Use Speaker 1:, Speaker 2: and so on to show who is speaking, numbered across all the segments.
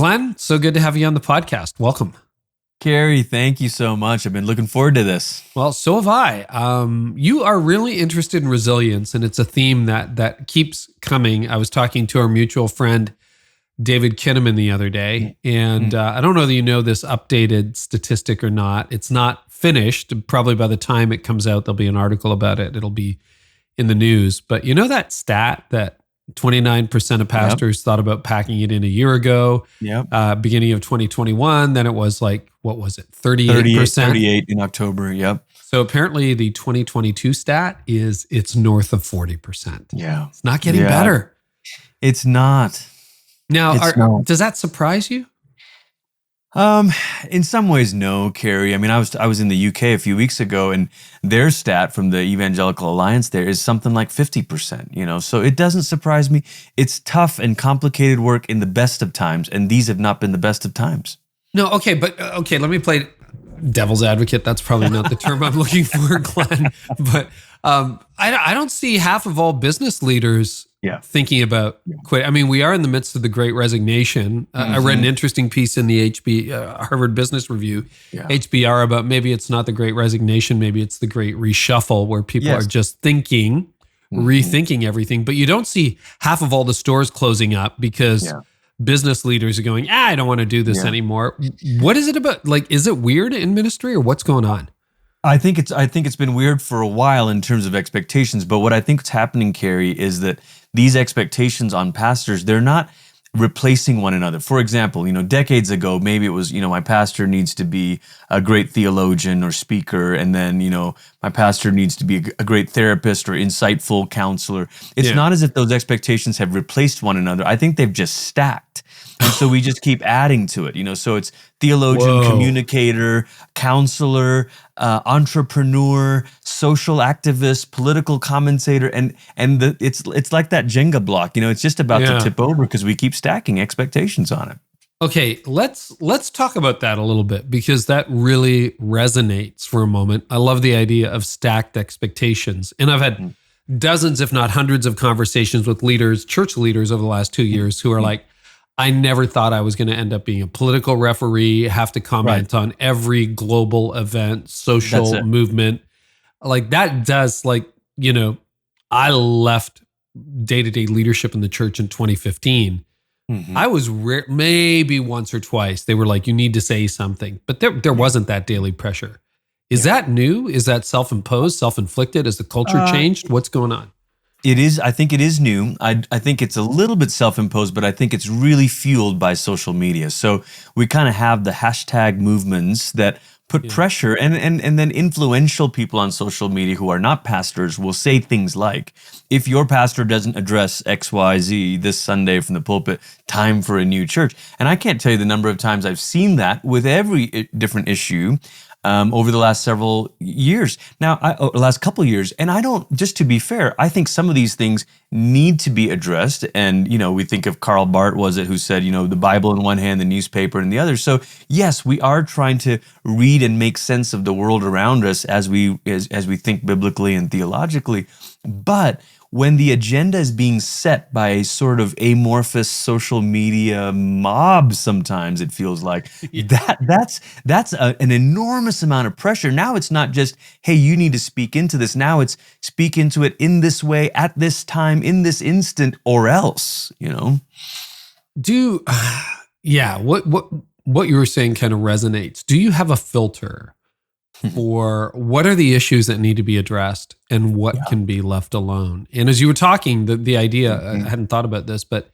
Speaker 1: Glenn, so good to have you on the podcast. Welcome.
Speaker 2: Carey, thank you so much. I've been looking forward to this.
Speaker 1: Well, so have I. You are really interested in resilience, and it's a theme that keeps coming. I was talking to our mutual friend, David Kinnaman, the other day, and I don't know that you know this updated statistic or not. It's not finished. Probably by the time it comes out, there'll be an article about it. It'll be in the news. But you know that stat that 29% of pastors thought about packing it in a year ago, beginning of 2021. Then it was like, what was it? 38%?
Speaker 2: 38 in October. Yep.
Speaker 1: So apparently the 2022 stat is it's north of 40%.
Speaker 2: Yeah.
Speaker 1: It's not getting better.
Speaker 2: It's not.
Speaker 1: Now, does that surprise you?
Speaker 2: In some ways, no, Carey. I mean, I was in the UK a few weeks ago, and their stat from the Evangelical Alliance there is something like 50%, so it doesn't surprise me. It's tough and complicated work in the best of times, and these have not been the best of times.
Speaker 1: No, okay, but let me play devil's advocate. That's probably not the term I'm looking for, Glenn. But I don't see half of all business leaders thinking about quit. I mean, we are in the midst of the Great Resignation. I read an interesting piece in the Harvard Business Review, HBR, about maybe it's not the Great Resignation, maybe it's the Great Reshuffle, where people are just thinking, rethinking everything. But you don't see half of all the stores closing up because business leaders are going, I don't want to do this anymore. What is it about? Like, is it weird in ministry or what's going on?
Speaker 2: I think it's been weird for a while in terms of expectations, but what I think is happening, Carey, is that these expectations on pastors, they're not replacing one another. For example, decades ago, maybe it was, my pastor needs to be a great theologian or speaker, and then, my pastor needs to be a great therapist or insightful counselor. It's not as if those expectations have replaced one another. I think they've just stacked. And so we just keep adding to it, so it's theologian, communicator, counselor, entrepreneur, social activist, political commentator, and it's like that Jenga block, it's just about to tip over because we keep stacking expectations on it.
Speaker 1: Okay, let's talk about that a little bit because that really resonates for a moment. I love the idea of stacked expectations, and I've had dozens, if not hundreds, of conversations with leaders, church leaders over the last 2 years who are like, I never thought I was going to end up being a political referee, have to comment on every global event, social movement. Like that does I left day-to-day leadership in the church in 2015. I was maybe once or twice. They were like, you need to say something, but there wasn't that daily pressure. Is that new? Is that self-imposed, self-inflicted? Has the culture changed? What's going on?
Speaker 2: It is. I think it is new. I think it's a little bit self-imposed, but I think it's really fueled by social media. So we kind of have the hashtag movements that put pressure, and then influential people on social media who are not pastors will say things like, if your pastor doesn't address XYZ this Sunday from the pulpit, time for a new church. And I can't tell you the number of times I've seen that with every different issue over the last several years. Now, last couple of years. And I don't, just to be fair, I think some of these things need to be addressed. And, we think of Karl Barth, was it, who said, the Bible in one hand, the newspaper in the other. So yes, we are trying to read and make sense of the world around us as we think biblically and theologically. But when the agenda is being set by a sort of social media mob, sometimes it feels like that's an enormous amount of pressure. Now it's not just, hey, you need to speak into this. Now it's speak into it in this way, at this time, in this instant, or else, What
Speaker 1: you were saying kind of resonates. Do you have a filter for what are the issues that need to be addressed and what can be left alone? And as you were talking, the idea, I hadn't thought about this, but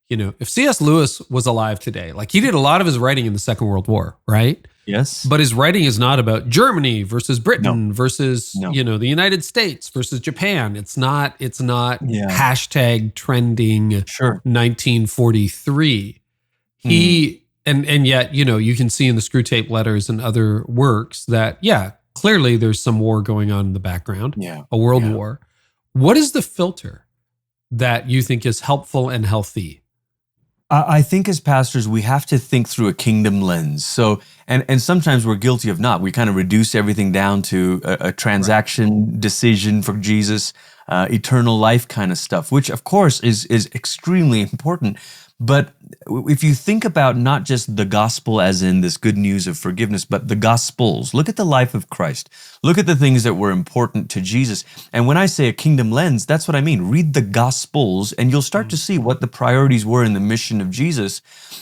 Speaker 1: if C.S. Lewis was alive today, like he did a lot of his writing in the Second World War, right?
Speaker 2: Yes.
Speaker 1: But his writing is not about Germany versus Britain versus, the United States versus Japan. It's not hashtag trending 1943. And yet, you can see in the Screw Tape Letters and other works that, clearly there's some war going on in the background, a world war. What is the filter that you think is helpful and healthy?
Speaker 2: I think as pastors, we have to think through a kingdom lens. So And sometimes we're guilty of not. We kind of reduce everything down to a transaction decision for Jesus, eternal life kind of stuff, which of course is extremely important. But if you think about not just the gospel as in this good news of forgiveness, but the gospels, look at the life of Christ. Look at the things that were important to Jesus. And when I say a kingdom lens, that's what I mean. Read the gospels and you'll start to see what the priorities were in the mission of Jesus.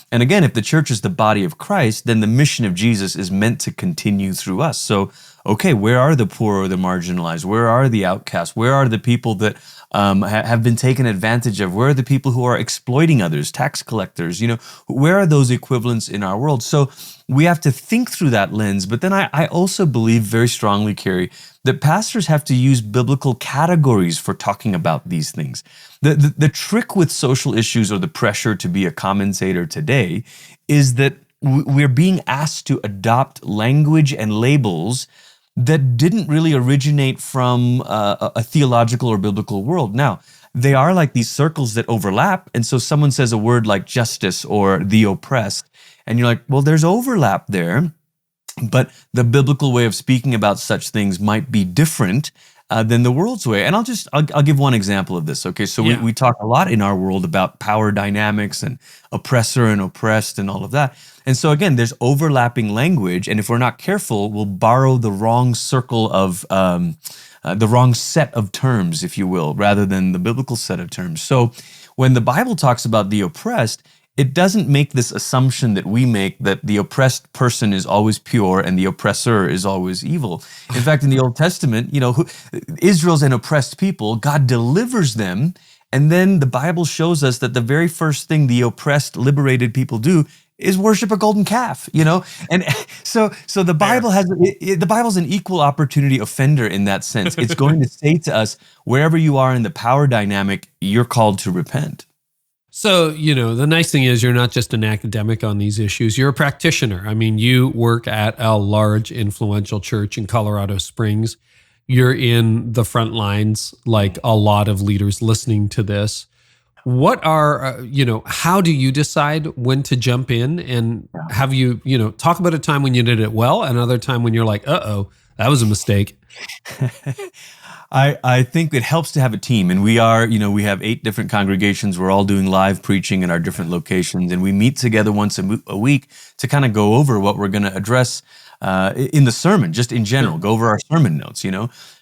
Speaker 2: And again, if the church is the body of Christ, then the mission of Jesus is meant to continue through us. So, okay, where are the poor or the marginalized? Where are the outcasts? Where are the people that have been taken advantage of? Where are the people who are exploiting others, tax collectors? Where are those equivalents in our world? So we have to think through that lens. But then I also believe very strongly, Carey, that pastors have to use biblical categories for talking about these things. The trick with social issues or the pressure to be a commentator today is that we're being asked to adopt language and labels that didn't really originate from a theological or biblical world. Now, they are like these circles that overlap. And so someone says a word like justice or the oppressed, and you're like, well, there's overlap there, but the biblical way of speaking about such things might be different than the world's way. And I'll give one example of this. Okay, so we talk a lot in our world about power dynamics and oppressor and oppressed and all of that. And so again, there's overlapping language, and if we're not careful, we'll borrow the wrong circle of the wrong set of terms, if you will, rather than the biblical set of terms. So when the Bible talks about the oppressed, it doesn't make this assumption that we make that the oppressed person is always pure and the oppressor is always evil. In fact, in the Old Testament, Israel's an oppressed people. God delivers them, and then the Bible shows us that the very first thing the oppressed, liberated people do is worship a golden calf, And so the Bible the Bible's an equal opportunity offender in that sense. It's going to say to us, wherever you are in the power dynamic, you're called to repent.
Speaker 1: So, the nice thing is you're not just an academic on these issues, you're a practitioner. I mean, you work at a large influential church in Colorado Springs. You're in the front lines, like a lot of leaders listening to this. What are, how do you decide when to jump in? And have you, talk about a time when you did it well, and another time when you're like, uh-oh, that was a mistake.
Speaker 2: I think it helps to have a team, and we have 8 different congregations. We're all doing live preaching in our different locations, and we meet together once a week to kind of go over what we're going to address in the sermon, just in general, go over our sermon notes,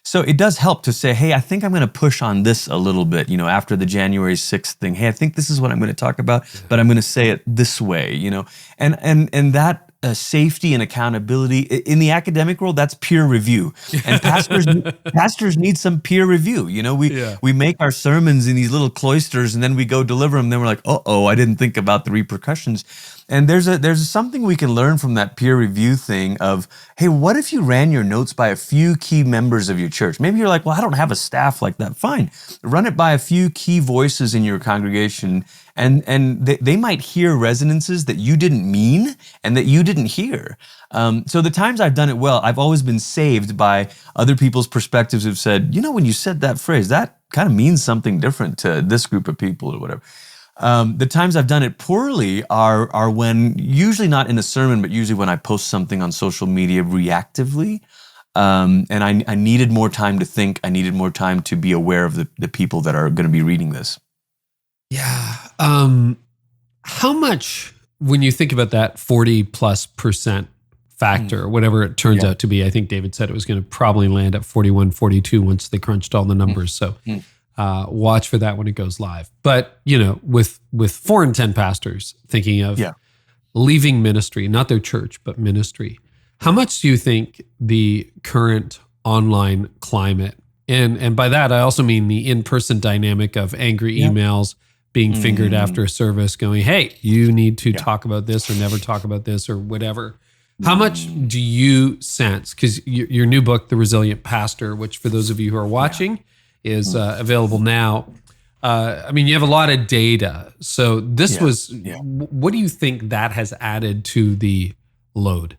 Speaker 2: So it does help to say, hey, I think I'm going to push on this a little bit, after the January 6th thing. Hey, I think this is what I'm going to talk about, but I'm going to say it this way, and that safety and accountability in the academic world, that's peer review, and pastors need some peer review. We make our sermons in these little cloisters, and then we go deliver them. Then we're like, oh, I didn't think about the repercussions. And there's something we can learn from that peer review thing of, hey, what if you ran your notes by a few key members of your church? Maybe you're like, well, I don't have a staff like that. Fine, run it by a few key voices in your congregation, and they might hear resonances that you didn't mean and that you didn't hear. So the times I've done it well, I've always been saved by other people's perspectives who've said, when you said that phrase, that kind of means something different to this group of people or whatever. The times I've done it poorly are when, usually not in a sermon, but usually when I post something on social media reactively. And I needed more time to think. I needed more time to be aware of the people that are going to be reading this.
Speaker 1: Yeah. How much, when you think about that 40+% factor, whatever it turns out to be, I think David said it was going to probably land at 41, 42 once they crunched all the numbers. So watch for that when it goes live. But, with 4 in 10 pastors thinking of leaving ministry, not their church, but ministry, how much do you think the current online climate, and by that I also mean the in-person dynamic of angry emails being fingered after a service going, hey, you need to talk about this or never talk about this or whatever. How much do you sense, because your new book, The Resilient Pastor, which for those of you who are watching is available now. You have a lot of data. So this what do you think that has added to the load?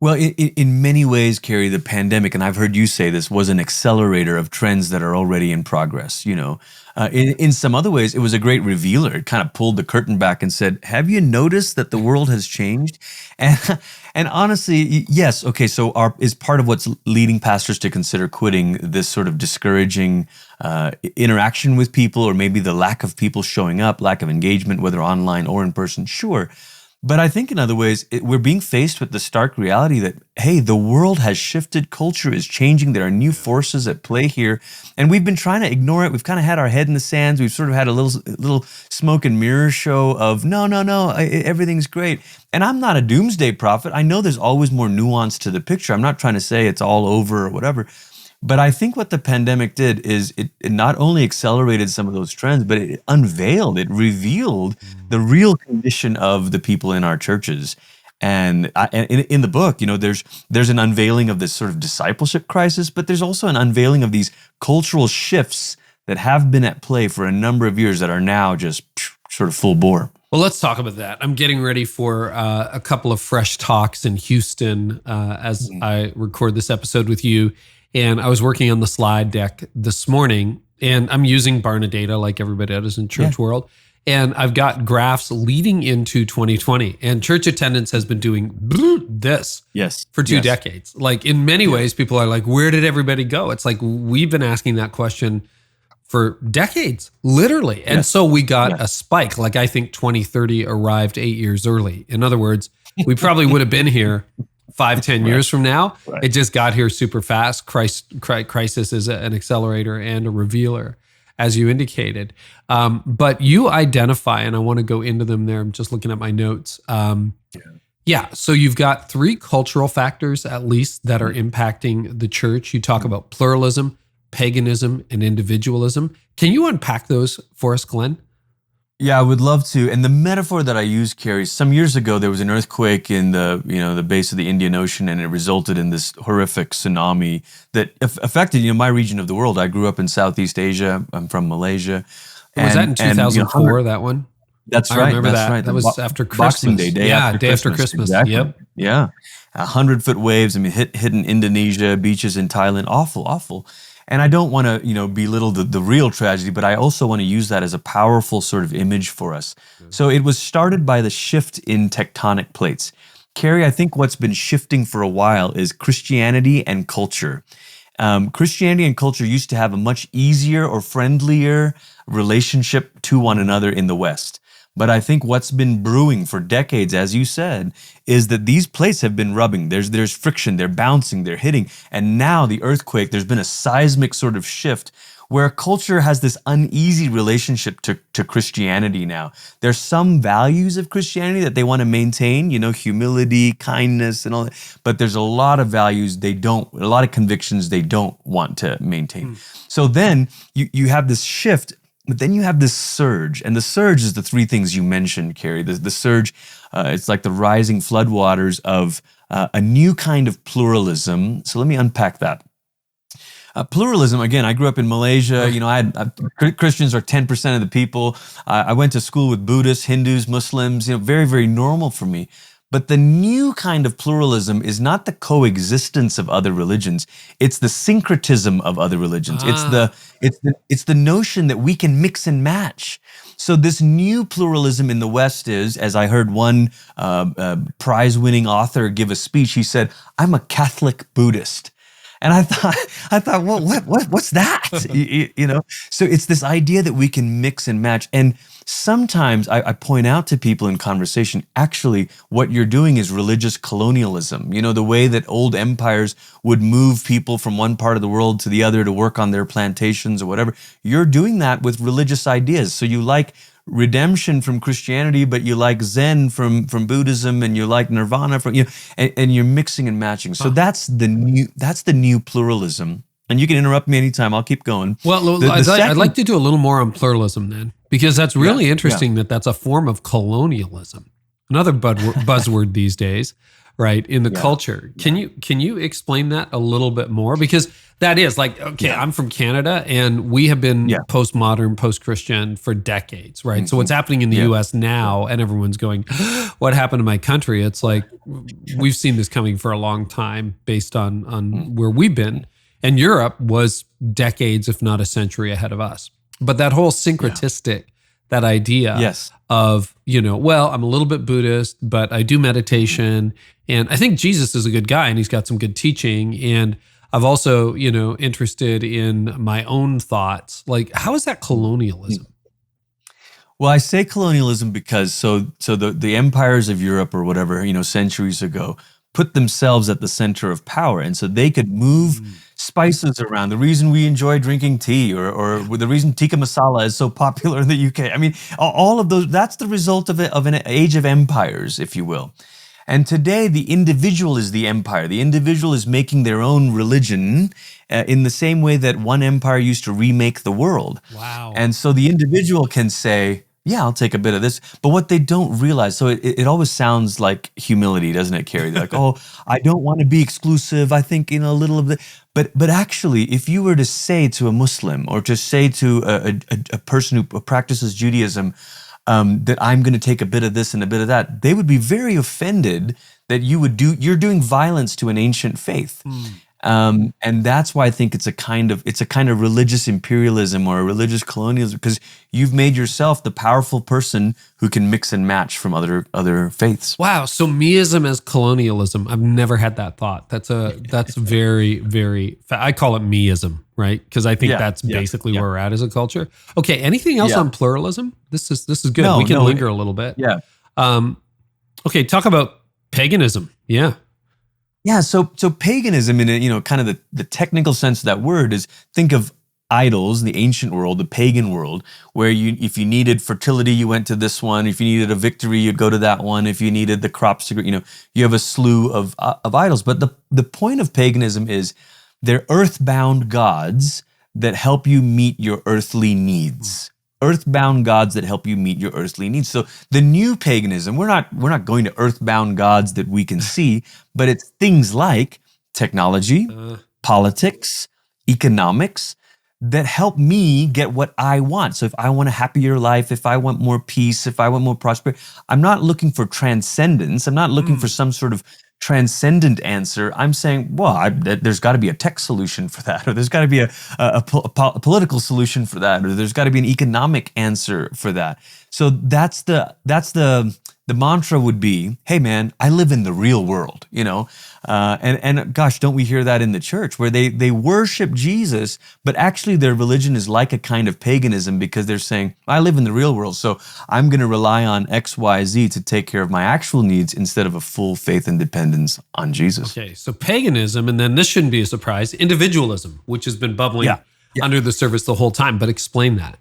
Speaker 2: Well, in many ways, Carey, the pandemic, and I've heard you say this, was an accelerator of trends that are already in progress. In some other ways, it was a great revealer. It kind of pulled the curtain back and said, "Have you noticed that the world has changed?" And and honestly, yes. Okay, so is part of what's leading pastors to consider quitting this sort of discouraging interaction with people, or maybe the lack of people showing up, lack of engagement, whether online or in person. Sure. But I think in other ways, we're being faced with the stark reality that, hey, the world has shifted, culture is changing, there are new forces at play here, and we've been trying to ignore it. We've kind of had our head in the sands. We've sort of had a little smoke and mirror show of, no, everything's great. And I'm not a doomsday prophet. I know there's always more nuance to the picture. I'm not trying to say it's all over or whatever. But I think what the pandemic did is it not only accelerated some of those trends, but it revealed the real condition of the people in our churches. And in the book, there's an unveiling of this sort of discipleship crisis, but there's also an unveiling of these cultural shifts that have been at play for a number of years that are now just sort of full bore.
Speaker 1: Well, let's talk about that. I'm getting ready for a couple of fresh talks in Houston as I record this episode with you. And I was working on the slide deck this morning, and I'm using Barna data like everybody else in church world. And I've got graphs leading into 2020, and church attendance has been doing this for 2 decades. Like in many ways, people are like, where did everybody go? It's like, we've been asking that question for decades, literally. And so we got a spike. Like I think 2030 arrived 8 years early. In other words, we probably would have been here 5-10 years from now. It just got here super fast. Crisis is an accelerator and a revealer, as you indicated. But you identify, and I want to go into them there. I'm just looking at my notes. So you've got 3 cultural factors, at least, that are impacting the church. You talk about pluralism, paganism, and individualism. Can you unpack those for us, Glenn?
Speaker 2: Yeah, I would love to. And the metaphor that I use, Carey, some years ago, there was an earthquake in the base of the Indian Ocean, and it resulted in this horrific tsunami that affected, my region of the world. I grew up in Southeast Asia. I'm from Malaysia.
Speaker 1: Was that in 2004, that one?
Speaker 2: That's right.
Speaker 1: I remember that.
Speaker 2: Right.
Speaker 1: That was after Christmas.
Speaker 2: Boxing Day, day after Christmas. Exactly.
Speaker 1: Yep.
Speaker 2: Yeah. 100-foot waves. Hit in Indonesia, beaches in Thailand. Awful. And I don't want to, belittle the real tragedy, but I also want to use that as a powerful sort of image for us. So it was started by the shift in tectonic plates. Carey, I think what's been shifting for a while is Christianity and culture. Christianity and culture used to have a much easier or friendlier relationship to one another in the West. But I think what's been brewing for decades, as you said, is that these plates have been rubbing. There's friction, they're bouncing, they're hitting. And now the earthquake, there's been a seismic sort of shift where culture has this uneasy relationship to Christianity now. There's some values of Christianity that they want to maintain, humility, kindness, and all that. But there's a lot of values a lot of convictions they don't want to maintain. So then you have this shift. But then you have this surge, and the surge is the 3 things you mentioned, Carey. The surge, it's like the rising floodwaters of a new kind of pluralism. So let me unpack that. Pluralism, again, I grew up in Malaysia. Christians are 10% of the people. I went to school with Buddhists, Hindus, Muslims, very, very normal for me. But the new kind of pluralism is not the coexistence of other religions. It's the syncretism of other religions. It's the notion that we can mix and match. So this new pluralism in the West is, as I heard one prize-winning author give a speech, he said, "I'm a Catholic Buddhist." And I thought, well, what's that? So it's this idea that we can mix and match. And sometimes I point out to people in conversation, actually, what you're doing is religious colonialism. The way that old empires would move people from one part of the world to the other to work on their plantations or whatever. You're doing that with religious ideas. So you like redemption from Christianity, but you like Zen from Buddhism, and you like Nirvana from and you're mixing and matching. So that's the new pluralism. And you can interrupt me anytime. I'll keep going.
Speaker 1: Well, I'd like to do a little more on pluralism then, because that's really interesting. That's a form of colonialism. Another buzzword these days. right, in the
Speaker 2: Yeah.
Speaker 1: culture. Can you explain that a little bit more? Because that is like, okay, I'm from Canada and we have been postmodern, post-Christian for decades, right? So what's happening in the US now, and everyone's going, what happened to my country? It's like, we've seen this coming for a long time based on where we've been. And Europe was decades, if not a century ahead of us. But that whole syncretistic, that idea of, well, I'm a little bit Buddhist, but I do meditation. And I think Jesus is a good guy and he's got some good teaching. And I've also, interested in my own thoughts. Like, how is that colonialism?
Speaker 2: Well, I say colonialism because the empires of Europe or whatever, centuries ago, put themselves at the center of power. And so they could move spices around. The reason we enjoy drinking tea or the reason tikka masala is so popular in the UK. I mean, all of those, that's the result of an age of empires, if you will. And today, the individual is the empire. The individual is making their own religion in the same way that one empire used to remake the world.
Speaker 1: Wow.
Speaker 2: And so the individual can say, yeah, I'll take a bit of this. But what they don't realize, so it always sounds like humility, doesn't it, Carey? They're like, oh, I don't want to be exclusive. I think, a little of the, but actually, if you were to say to a Muslim or to say to a person who practices Judaism, that I'm going to take a bit of this and a bit of that, they would be very offended that you're doing violence to an ancient faith. And that's why I think it's a kind of religious imperialism or a religious colonialism, because you've made yourself the powerful person who can mix and match from other faiths.
Speaker 1: Wow. So me-ism as colonialism. I've never had that thought. That's very, very, I call it me-ism, right? Because I think that's basically where we're at as a culture. Okay. Anything else on pluralism? This is good.
Speaker 2: No,
Speaker 1: we can linger a little bit.
Speaker 2: Yeah.
Speaker 1: Okay. Talk about paganism. Yeah.
Speaker 2: Yeah, so paganism in kind of the technical sense of that word is, think of idols in the ancient world, the pagan world, where if you needed fertility, you went to this one. If you needed a victory, you'd go to that one. If you needed the crops to grow, you have a slew of idols. But the point of paganism is they're earthbound gods that help you meet your earthly needs. Earthbound gods that help you meet your earthly needs. So the new paganism, we're not going to earthbound gods that we can see, but it's things like technology, politics, economics that help me get what I want. So if I want a happier life, if I want more peace, if I want more prosperity, I'm not looking for transcendence. I'm not looking for some sort of transcendent answer. I'm saying, well, there's got to be a tech solution for that, or there's got to be a political solution for that, or there's got to be an economic answer for that. So that's the mantra would be, hey man, I live in the real world, and gosh, don't we hear that in the church where they worship Jesus, but actually their religion is like a kind of paganism because they're saying, I live in the real world, so I'm going to rely on X, Y, Z to take care of my actual needs instead of a full faith and dependence on Jesus.
Speaker 1: Okay, so paganism, and then this shouldn't be a surprise, individualism, which has been bubbling under the surface the whole time, but explain that.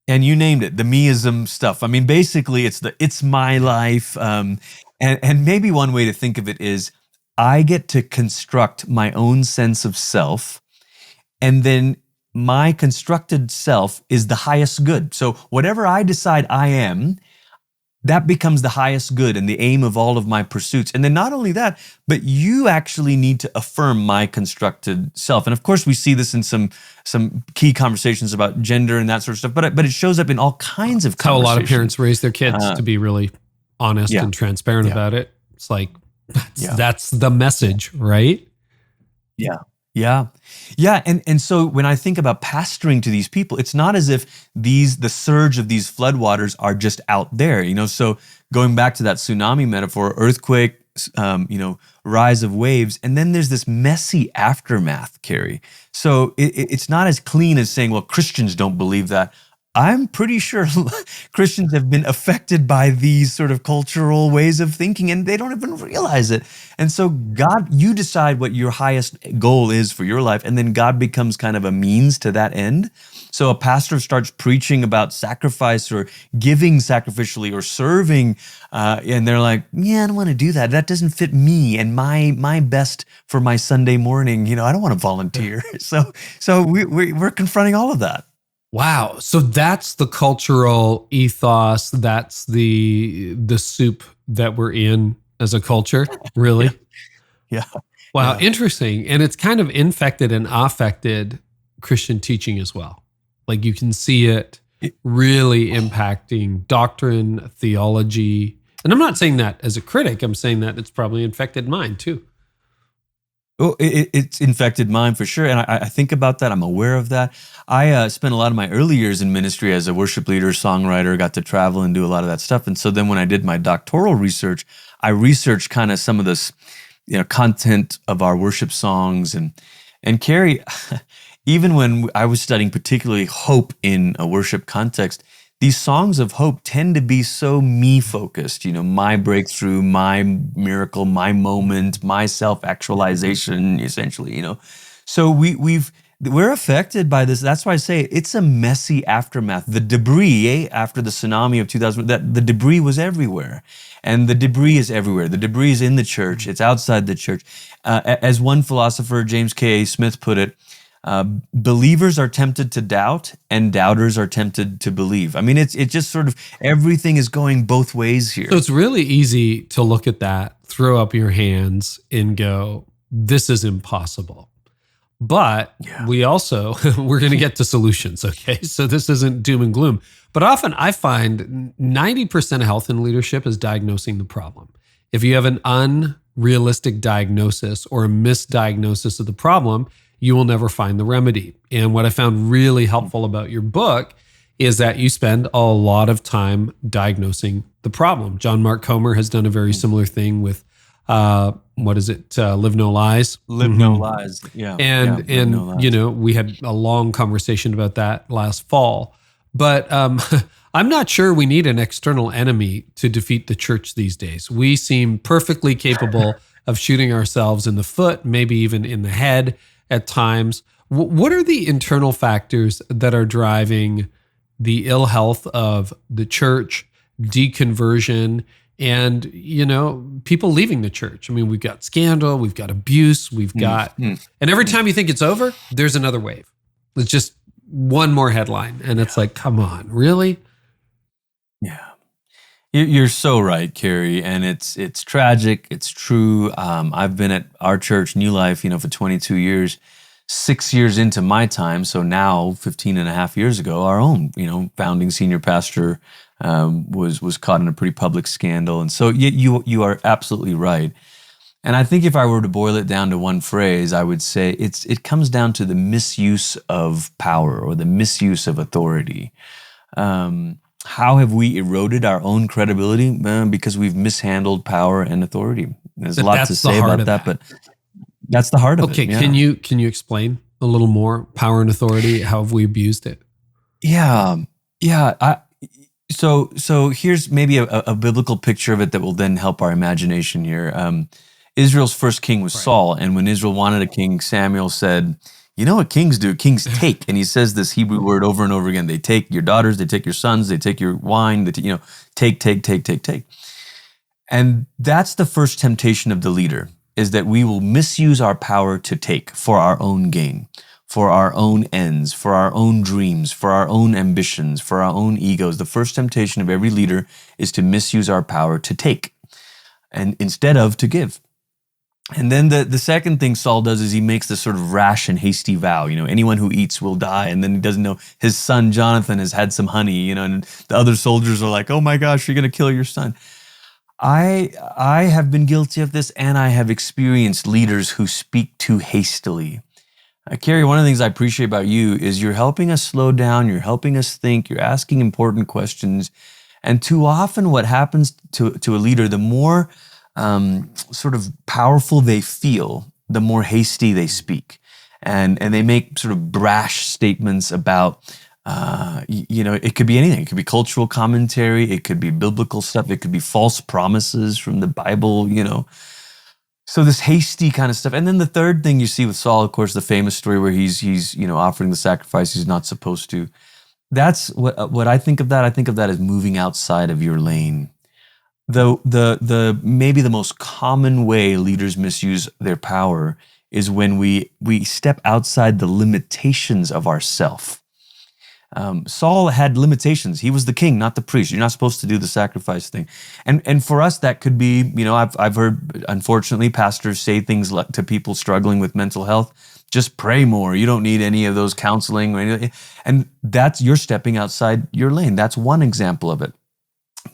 Speaker 2: And you named it, the me-ism stuff. I mean, basically, it's my life. And maybe one way to think of it is I get to construct my own sense of self, and then my constructed self is the highest good. So whatever I decide I am, that becomes the highest good and the aim of all of my pursuits. And then not only that, but you actually need to affirm my constructed self. And of course, we see this in some key conversations about gender and that sort of stuff, but it shows up in all kinds of conversations.
Speaker 1: How a lot of parents raise their kids, to be really honest and transparent about it. It's like, that's the message, right?
Speaker 2: Yeah. And so when I think about pastoring to these people, it's not as if the surge of these floodwaters are just out there, so going back to that tsunami metaphor, earthquake, rise of waves, and then there's this messy aftermath, Carey. So it's not as clean as saying, well, Christians don't believe that. I'm pretty sure Christians have been affected by these sort of cultural ways of thinking, and they don't even realize it. And so God, you decide what your highest goal is for your life, and then God becomes kind of a means to that end. So a pastor starts preaching about sacrifice or giving sacrificially or serving, and they're like, yeah, I don't want to do that. That doesn't fit me and my best for my Sunday morning. I don't want to volunteer. So we're confronting all of that.
Speaker 1: Wow. So that's the cultural ethos. That's the soup that we're in as a culture, really.
Speaker 2: Yeah.
Speaker 1: Wow, interesting. And it's kind of infected and affected Christian teaching as well. Like you can see it really impacting doctrine, theology. And I'm not saying that as a critic. I'm saying that it's probably infected mine too.
Speaker 2: Oh, it's infected mine for sure. And I think about that. I'm aware of that. I spent a lot of my early years in ministry as a worship leader, songwriter, got to travel and do a lot of that stuff. And so then when I did my doctoral research, I researched kind of some of this, content of our worship songs. And Carey, even when I was studying particularly hope in a worship context, these songs of hope tend to be so me-focused, my breakthrough, my miracle, my moment, my self-actualization, essentially, So we're affected by this. That's why I say it's a messy aftermath. The debris after the tsunami of 2000, the debris was everywhere. And the debris is everywhere. The debris is in the church. It's outside the church. As one philosopher, James K. Smith, put it, believers are tempted to doubt and doubters are tempted to believe. I mean, it just sort of, everything is going both ways here.
Speaker 1: So it's really easy to look at that, throw up your hands and go, this is impossible. But we also, we're going to get to solutions, okay? So this isn't doom and gloom. But often I find 90% of health and leadership is diagnosing the problem. If you have an unrealistic diagnosis or a misdiagnosis of the problem, you will never find the remedy. And what I found really helpful about your book is that you spend a lot of time diagnosing the problem. John Mark Comer has done a very similar thing with, Live No Lies?
Speaker 2: Live No Lies, yeah.
Speaker 1: And
Speaker 2: No Lies.
Speaker 1: We had a long conversation about that last fall. But I'm not sure we need an external enemy to defeat the church these days. We seem perfectly capable of shooting ourselves in the foot, maybe even in the head at times. What are the internal factors that are driving the ill health of the church, deconversion, and, people leaving the church? I mean, we've got scandal, we've got abuse, we've got, and every time you think it's over, there's another wave. It's just one more headline. And it's like, come on, really?
Speaker 2: Yeah. You're so right, Carey. And it's tragic. It's true. I've been at our church, New Life, for 22 years, 6 years into my time. So now 15 and a half years ago, our own, founding senior pastor was caught in a pretty public scandal. And so you are absolutely right. And I think if I were to boil it down to one phrase, I would say it comes down to the misuse of power or the misuse of authority. How have we eroded our own credibility? Because we've mishandled power and authority. There's a lot to say about that, but that's the heart of it.
Speaker 1: Okay, can you explain a little more power and authority? How have we abused it?
Speaker 2: Yeah. So here's maybe a biblical picture of it that will then help our imagination here. Israel's first king was Saul, and when Israel wanted a king, Samuel said, "You know what kings do? Kings take." And he says this Hebrew word over and over again. They take your daughters, they take your sons, they take your wine, take. And that's the first temptation of the leader, is that we will misuse our power to take for our own gain, for our own ends, for our own dreams, for our own ambitions, for our own egos. The first temptation of every leader is to misuse our power to take, and instead of to give. And then the second thing Saul does is he makes this sort of rash and hasty vow, anyone who eats will die. And then he doesn't know his son Jonathan has had some honey, and the other soldiers are like, oh my gosh, you're going to kill your son. I have been guilty of this, and I have experienced leaders who speak too hastily. Carey, one of the things I appreciate about you is you're helping us slow down, you're helping us think, you're asking important questions. And too often what happens to a leader, the more sort of powerful they feel, the more hasty they speak. And they make sort of brash statements about, it could be anything. It could be cultural commentary. It could be biblical stuff. It could be false promises from the Bible, So this hasty kind of stuff. And then the third thing you see with Saul, of course, the famous story where he's offering the sacrifice he's not supposed to. That's what I think of that. I think of that as moving outside of your lane. The maybe the most common way leaders misuse their power is when we step outside the limitations of ourself. Saul had limitations. He was the king, not the priest. You're not supposed to do the sacrifice thing. And for us, that could be, I've heard, unfortunately, pastors say things like, to people struggling with mental health, just pray more. You don't need any of those counseling or anything. And you're stepping outside your lane. That's one example of it.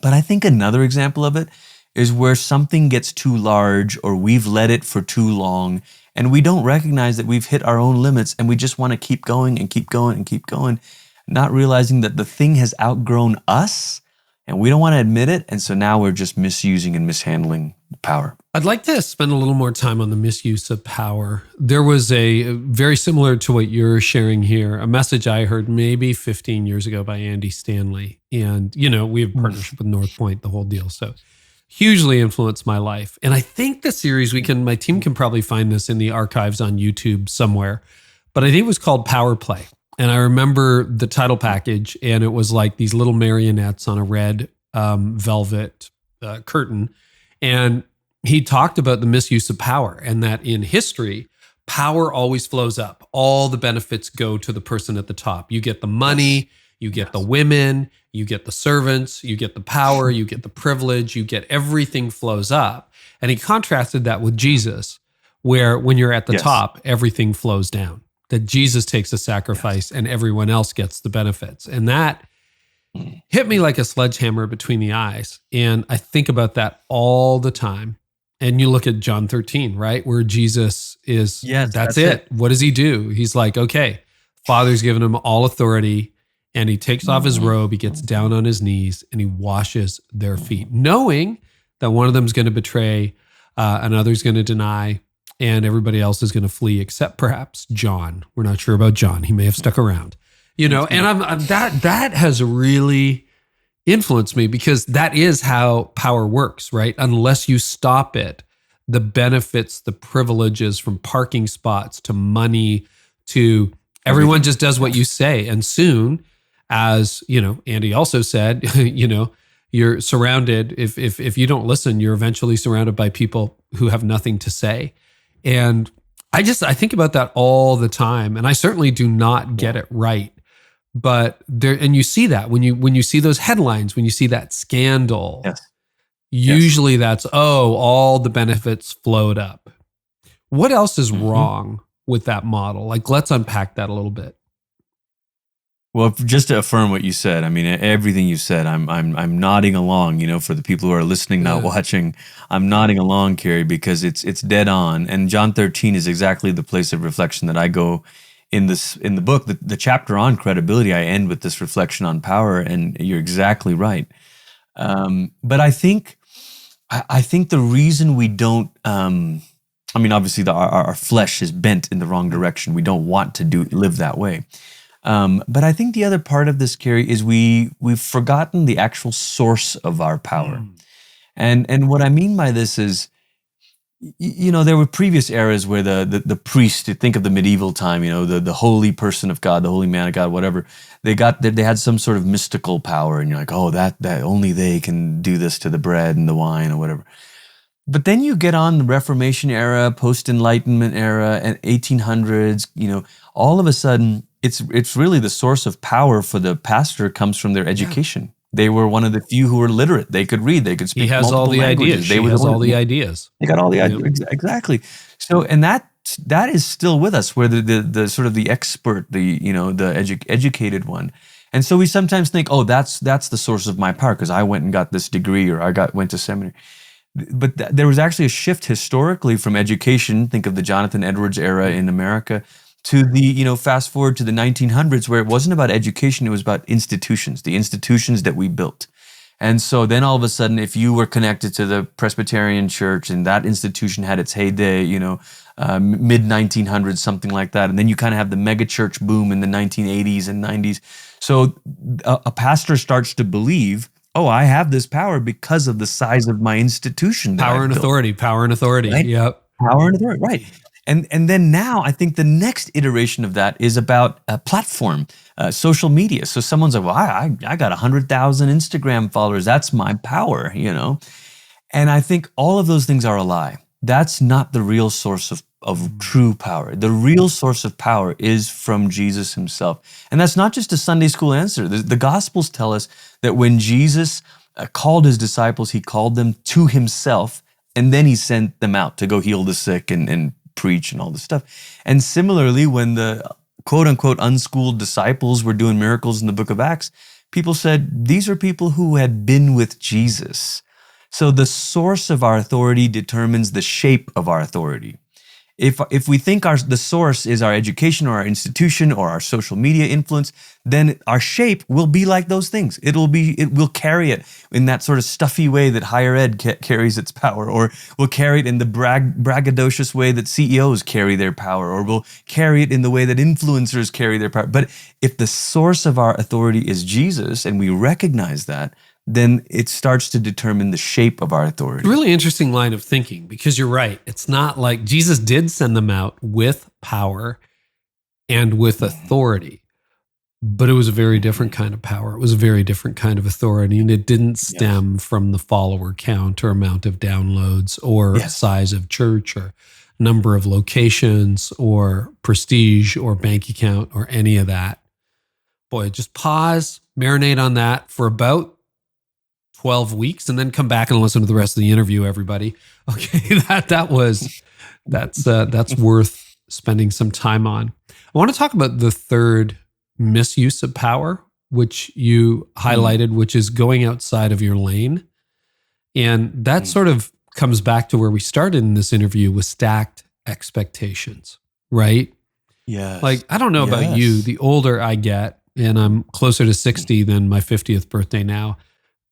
Speaker 2: But I think another example of it is where something gets too large or we've let it for too long and we don't recognize that we've hit our own limits and we just want to keep going and keep going and keep going, not realizing that the thing has outgrown us and we don't want to admit it. And so now we're just misusing and mishandling power.
Speaker 1: I'd like to spend a little more time on the misuse of power. There was a very similar to what you're sharing here, a message I heard maybe 15 years ago by Andy Stanley. And, we have partnership with North Point, the whole deal. So hugely influenced my life. And I think the series my team can probably find this in the archives on YouTube somewhere, but I think it was called Power Play. And I remember the title package, and it was like these little marionettes on a red velvet curtain. And he talked about the misuse of power and that in history, power always flows up. All the benefits go to the person at the top. You get the money, you get the women, you get the servants, you get the power, you get the privilege, you get everything flows up. And he contrasted that with Jesus, where when you're at the top, everything flows down. That Jesus takes a sacrifice and everyone else gets the benefits. And that hit me like a sledgehammer between the eyes. And I think about that all the time. And you look at John 13, right? Where Jesus is, that's it. What does he do? He's like, okay, Father's given him all authority, and he takes off his robe, he gets down on his knees, and he washes their feet, knowing that one of them is going to betray, another's going to deny, and everybody else is going to flee, except perhaps John. We're not sure about John. He may have stuck around, and that has really influenced me, because that is how power works, right? Unless you stop it, the benefits, the privileges, from parking spots to money to everyone just does what you say. And soon, as Andy also said, you're surrounded. If you don't listen, you're eventually surrounded by people who have nothing to say. And I think about that all the time. And I certainly do not get it right. But and you see that when you see those headlines, when you see that scandal, usually that's, all the benefits flowed up. What else is wrong with that model? Like, let's unpack that a little bit.
Speaker 2: Well, just to affirm what you said, I mean, everything you said, I'm nodding along. For the people who are listening, not watching, I'm nodding along, Carey, because it's dead on. And John 13 is exactly the place of reflection that I go in the book. The chapter on credibility, I end with this reflection on power, and you're exactly right. But I think the reason we don't, obviously our flesh is bent in the wrong direction. We don't want to live that way. But I think the other part of this, Carey, is we've forgotten the actual source of our power. And what I mean by this is, there were previous eras where the priest, you think of the medieval time, the holy person of God, the holy man of God, whatever, they had some sort of mystical power, and you're like, oh, that only they can do this to the bread and the wine or whatever. But then you get on the Reformation era, post-Enlightenment era, and 1800s, all of a sudden, it's really the source of power for the pastor comes from their education. They were one of the few who were literate. They could read. They could speak multiple languages. He has all the ideas. They got all the ideas. Exactly. So, and that is still with us, where the sort of the expert, the educated one. And so we sometimes think, oh, that's the source of my power because I went and got this degree, or I went to seminary. But there was actually a shift historically from education. Think of the Jonathan Edwards era in America, to the, fast forward to the 1900s, where it wasn't about education, it was about institutions, the institutions that we built. And so then all of a sudden, if you were connected to the Presbyterian Church and that institution had its heyday, mid-1900s, something like that, and then you kind of have the mega church boom in the 1980s and 90s. So a pastor starts to believe, oh, I have this power because of the size of my institution.
Speaker 1: Power and authority, right? Yep.
Speaker 2: Power and authority, right. And then now I think the next iteration of that is about a platform, social media. So someone's like, well, I got 100,000 Instagram followers. That's my power, And I think all of those things are a lie. That's not the real source of of true power. The real source of power is from Jesus himself. And that's not just a Sunday school answer. The Gospels tell us that when Jesus called his disciples, he called them to himself, and then he sent them out to go heal the sick and preach and all this stuff. And similarly, when the quote unquote unschooled disciples were doing miracles in the book of Acts, people said, these are people who had been with Jesus. So the source of our authority determines the shape of our authority. If we think the source is our education or our institution or our social media influence, then our shape will be like those things. It will carry it in that sort of stuffy way that higher ed carries its power, or will carry it in the braggadocious way that CEOs carry their power, or will carry it in the way that influencers carry their power. But if the source of our authority is Jesus, and we recognize that, then it starts to determine the shape of our authority.
Speaker 1: Really interesting line of thinking, because you're right. It's not like Jesus did send them out with power and with authority, but it was a very different kind of power. It was a very different kind of authority, and it didn't stem from the follower count or amount of downloads or size of church or number of locations or prestige or bank account or any of that. Boy, just pause, marinate on that for about 12 weeks, and then come back and listen to the rest of the interview, everybody. Okay, that's worth spending some time on. I want to talk about the third misuse of power, which you highlighted, which is going outside of your lane. And that sort of comes back to where we started in this interview with stacked expectations, right?
Speaker 2: Yes.
Speaker 1: Like, I don't know about you, the older I get, and I'm closer to 60 than my 50th birthday now,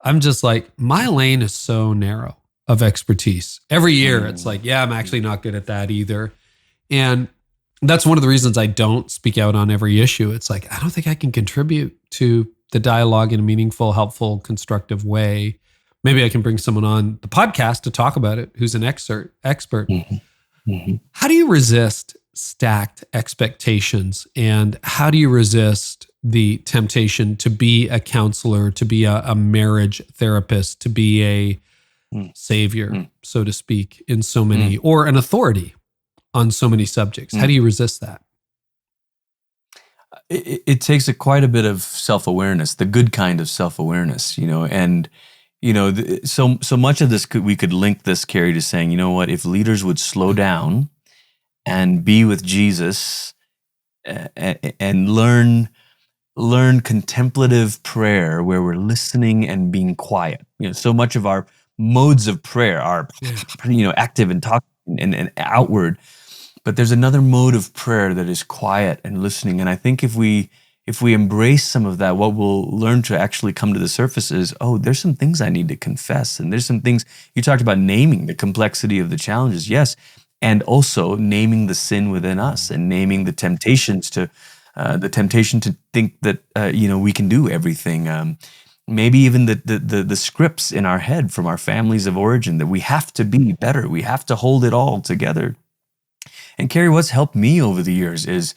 Speaker 1: I'm just like, my lane is so narrow of expertise. Every year, it's like, I'm actually not good at that either. And that's one of the reasons I don't speak out on every issue. It's like, I don't think I can contribute to the dialogue in a meaningful, helpful, constructive way. Maybe I can bring someone on the podcast to talk about it who's an expert. How do you resist stacked expectations? And how do you resist the temptation to be a counselor, to be a marriage therapist, to be a savior, so to speak, in so many, or an authority on so many subjects? How do you resist that?
Speaker 2: It takes quite a bit of self-awareness, the good kind of self-awareness, and so much of this we could link this, Carey, to saying, you know what, if leaders would slow down and be with Jesus and learn contemplative prayer, where we're listening and being quiet. So much of our modes of prayer are, active and talk and outward. But there's another mode of prayer that is quiet and listening. And I think if we embrace some of that, what we'll learn to actually come to the surface is, there's some things I need to confess. And there's some things, you talked about naming the complexity of the challenges. Yes. And also naming the sin within us and naming the temptations to think that, we can do everything. Maybe even the scripts in our head from our families of origin that we have to be better. We have to hold it all together. And Carey, what's helped me over the years is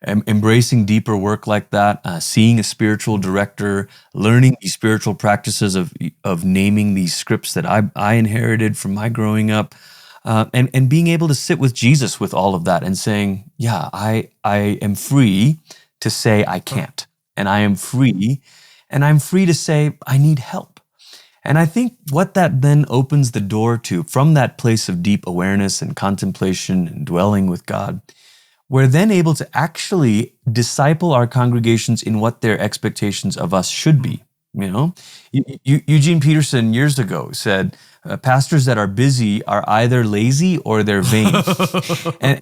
Speaker 2: embracing deeper work like that, seeing a spiritual director, learning these spiritual practices of naming these scripts that I inherited from my growing up, and being able to sit with Jesus with all of that and saying, I am free to say I can't, and I'm free to say I need help. And I think what that then opens the door to, from that place of deep awareness and contemplation and dwelling with God, we're then able to actually disciple our congregations in what their expectations of us should be. Eugene Peterson years ago said, pastors that are busy are either lazy or they're vain. and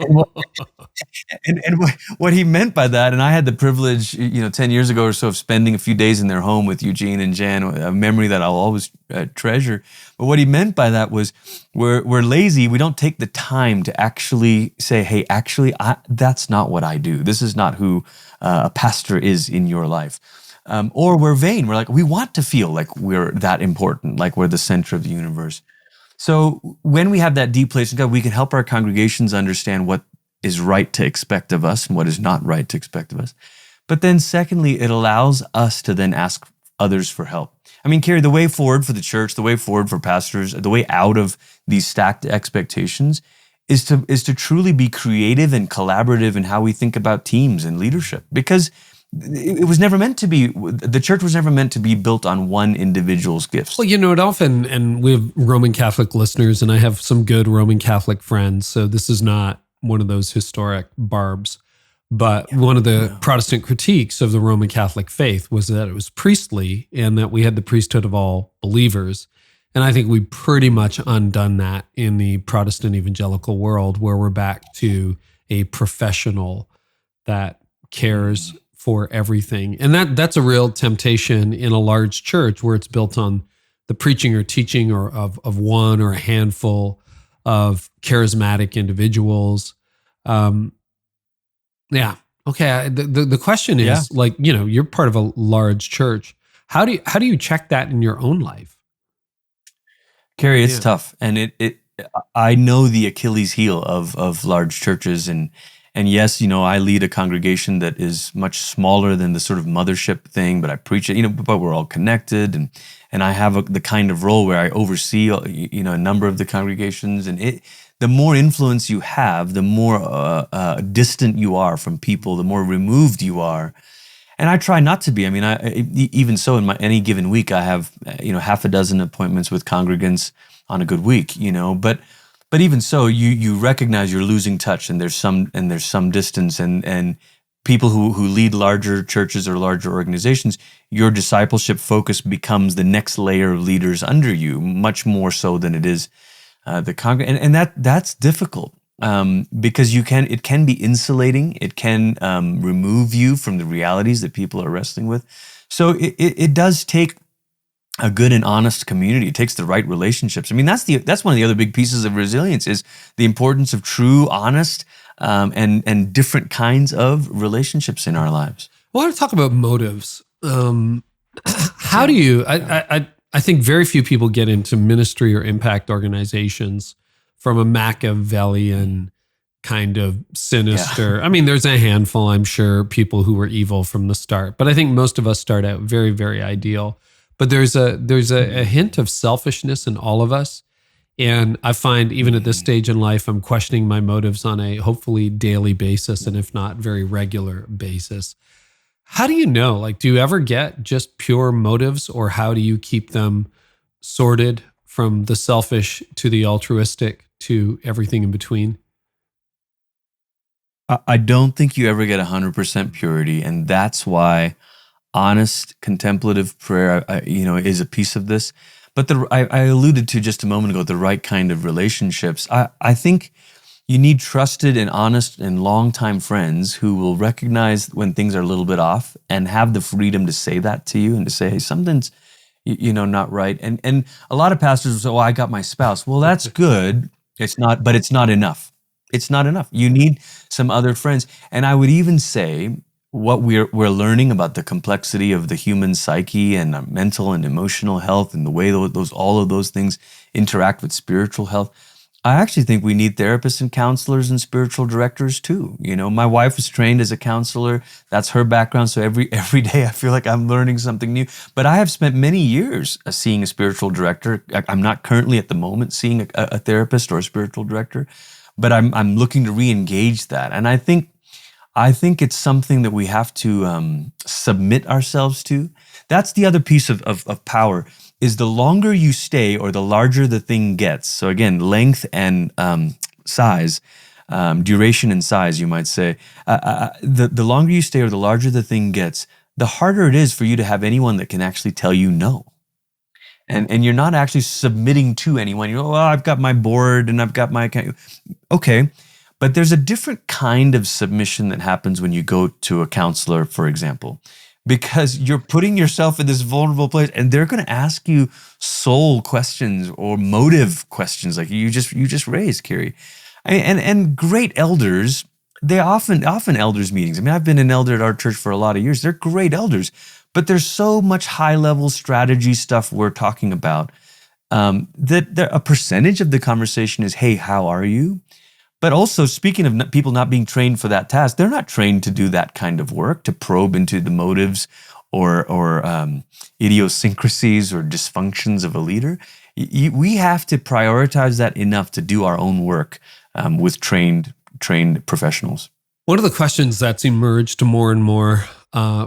Speaker 2: what he meant by that, and I had the privilege, 10 years ago or so, of spending a few days in their home with Eugene and Jan, a memory that I'll always treasure. But what he meant by that was, we're lazy. We don't take the time to actually say, hey, actually, that's not what I do. This is not who a pastor is in your life. Or we're vain. We're like, we want to feel like we're that important, like we're the center of the universe. So when we have that deep place in God, we can help our congregations understand what is right to expect of us and what is not right to expect of us. But then secondly, it allows us to then ask others for help. I mean, Carey, the way forward for the church, the way forward for pastors, the way out of these stacked expectations is to truly be creative and collaborative in how we think about teams and leadership, because it was never meant to be. The church was never meant to be built on one individual's gifts.
Speaker 1: Well, it often, and we have Roman Catholic listeners, and I have some good Roman Catholic friends, so this is not one of those historic barbs. But one of the Protestant critiques of the Roman Catholic faith was that it was priestly and that we had the priesthood of all believers. And I think we pretty much undone that in the Protestant evangelical world, where we're back to a professional that cares for everything. And that's a real temptation in a large church where it's built on the preaching or teaching or of one or a handful of charismatic individuals. Yeah. Okay. The question is you're part of a large church. How do you check that in your own life?
Speaker 2: Carey, it's tough. And I know the Achilles heel of large churches, and yes, I lead a congregation that is much smaller than the sort of mothership thing, but I preach it, but we're all connected, and I have the kind of role where I oversee, a number of the congregations, and the more influence you have, the more distant you are from people, the more removed you are. And I try not to be. I mean, even so, in any given week, I have half a dozen appointments with congregants on a good week. But even so, you recognize you're losing touch, and there's some distance, and people who lead larger churches or larger organizations, your discipleship focus becomes the next layer of leaders under you, much more so than it is the congregation, and that's difficult. Because it can be insulating. It can remove you from the realities that people are wrestling with. So it does take a good and honest community. It takes the right relationships. I mean, that's one of the other big pieces of resilience, is the importance of true, honest, and different kinds of relationships in our lives.
Speaker 1: I want to talk about motives. How do you? I think very few people get into ministry or impact organizations from a Machiavellian kind of sinister. Yeah. I mean, there's a handful, I'm sure, people who were evil from the start, but I think most of us start out very, very ideal. But there's a hint of selfishness in all of us. And I find even at this stage in life, I'm questioning my motives on a hopefully daily basis, and if not very regular basis. How do you know? Like, do you ever get just pure motives, or how do you keep them sorted from the selfish to the altruistic to everything in between?
Speaker 2: I don't think you ever get 100% purity, and that's why honest contemplative prayer, is a piece of this. But I alluded to just a moment ago, the right kind of relationships. I think you need trusted and honest and longtime friends who will recognize when things are a little bit off and have the freedom to say that to you and to say, hey, something's not right. And a lot of pastors will say, oh, I got my spouse. Well, that's good. But it's not enough. It's not enough. You need some other friends. And I would even say what we're learning about the complexity of the human psyche and our mental and emotional health and the way all of those things interact with spiritual health. I actually think we need therapists and counselors and spiritual directors too. My wife was trained as a counselor. That's her background. So every day I feel like I'm learning something new. But I have spent many years seeing a spiritual director. I'm not currently at the moment seeing a therapist or a spiritual director, but I'm looking to re-engage that. And I think it's something that we have to submit ourselves to. That's the other piece of power, is the longer you stay or the larger the thing gets. So again, length and size, duration and size, you might say. The longer you stay or the larger the thing gets, the harder it is for you to have anyone that can actually tell you no. And you're not actually submitting to anyone. Well, I've got my board and I've got my account. Okay. But there's a different kind of submission that happens when you go to a counselor, for example, because you're putting yourself in this vulnerable place, and they're going to ask you soul questions or motive questions like you just raised, Carey. And great elders, they often elders meetings. I mean, I've been an elder at our church for a lot of years. They're great elders, but there's so much high-level strategy stuff we're talking about that a percentage of the conversation is, hey, how are you? But also, speaking of people not being trained for that task, they're not trained to do that kind of work, to probe into the motives or idiosyncrasies or dysfunctions of a leader. We have to prioritize that enough to do our own work with trained professionals.
Speaker 1: One of the questions that's emerged more and more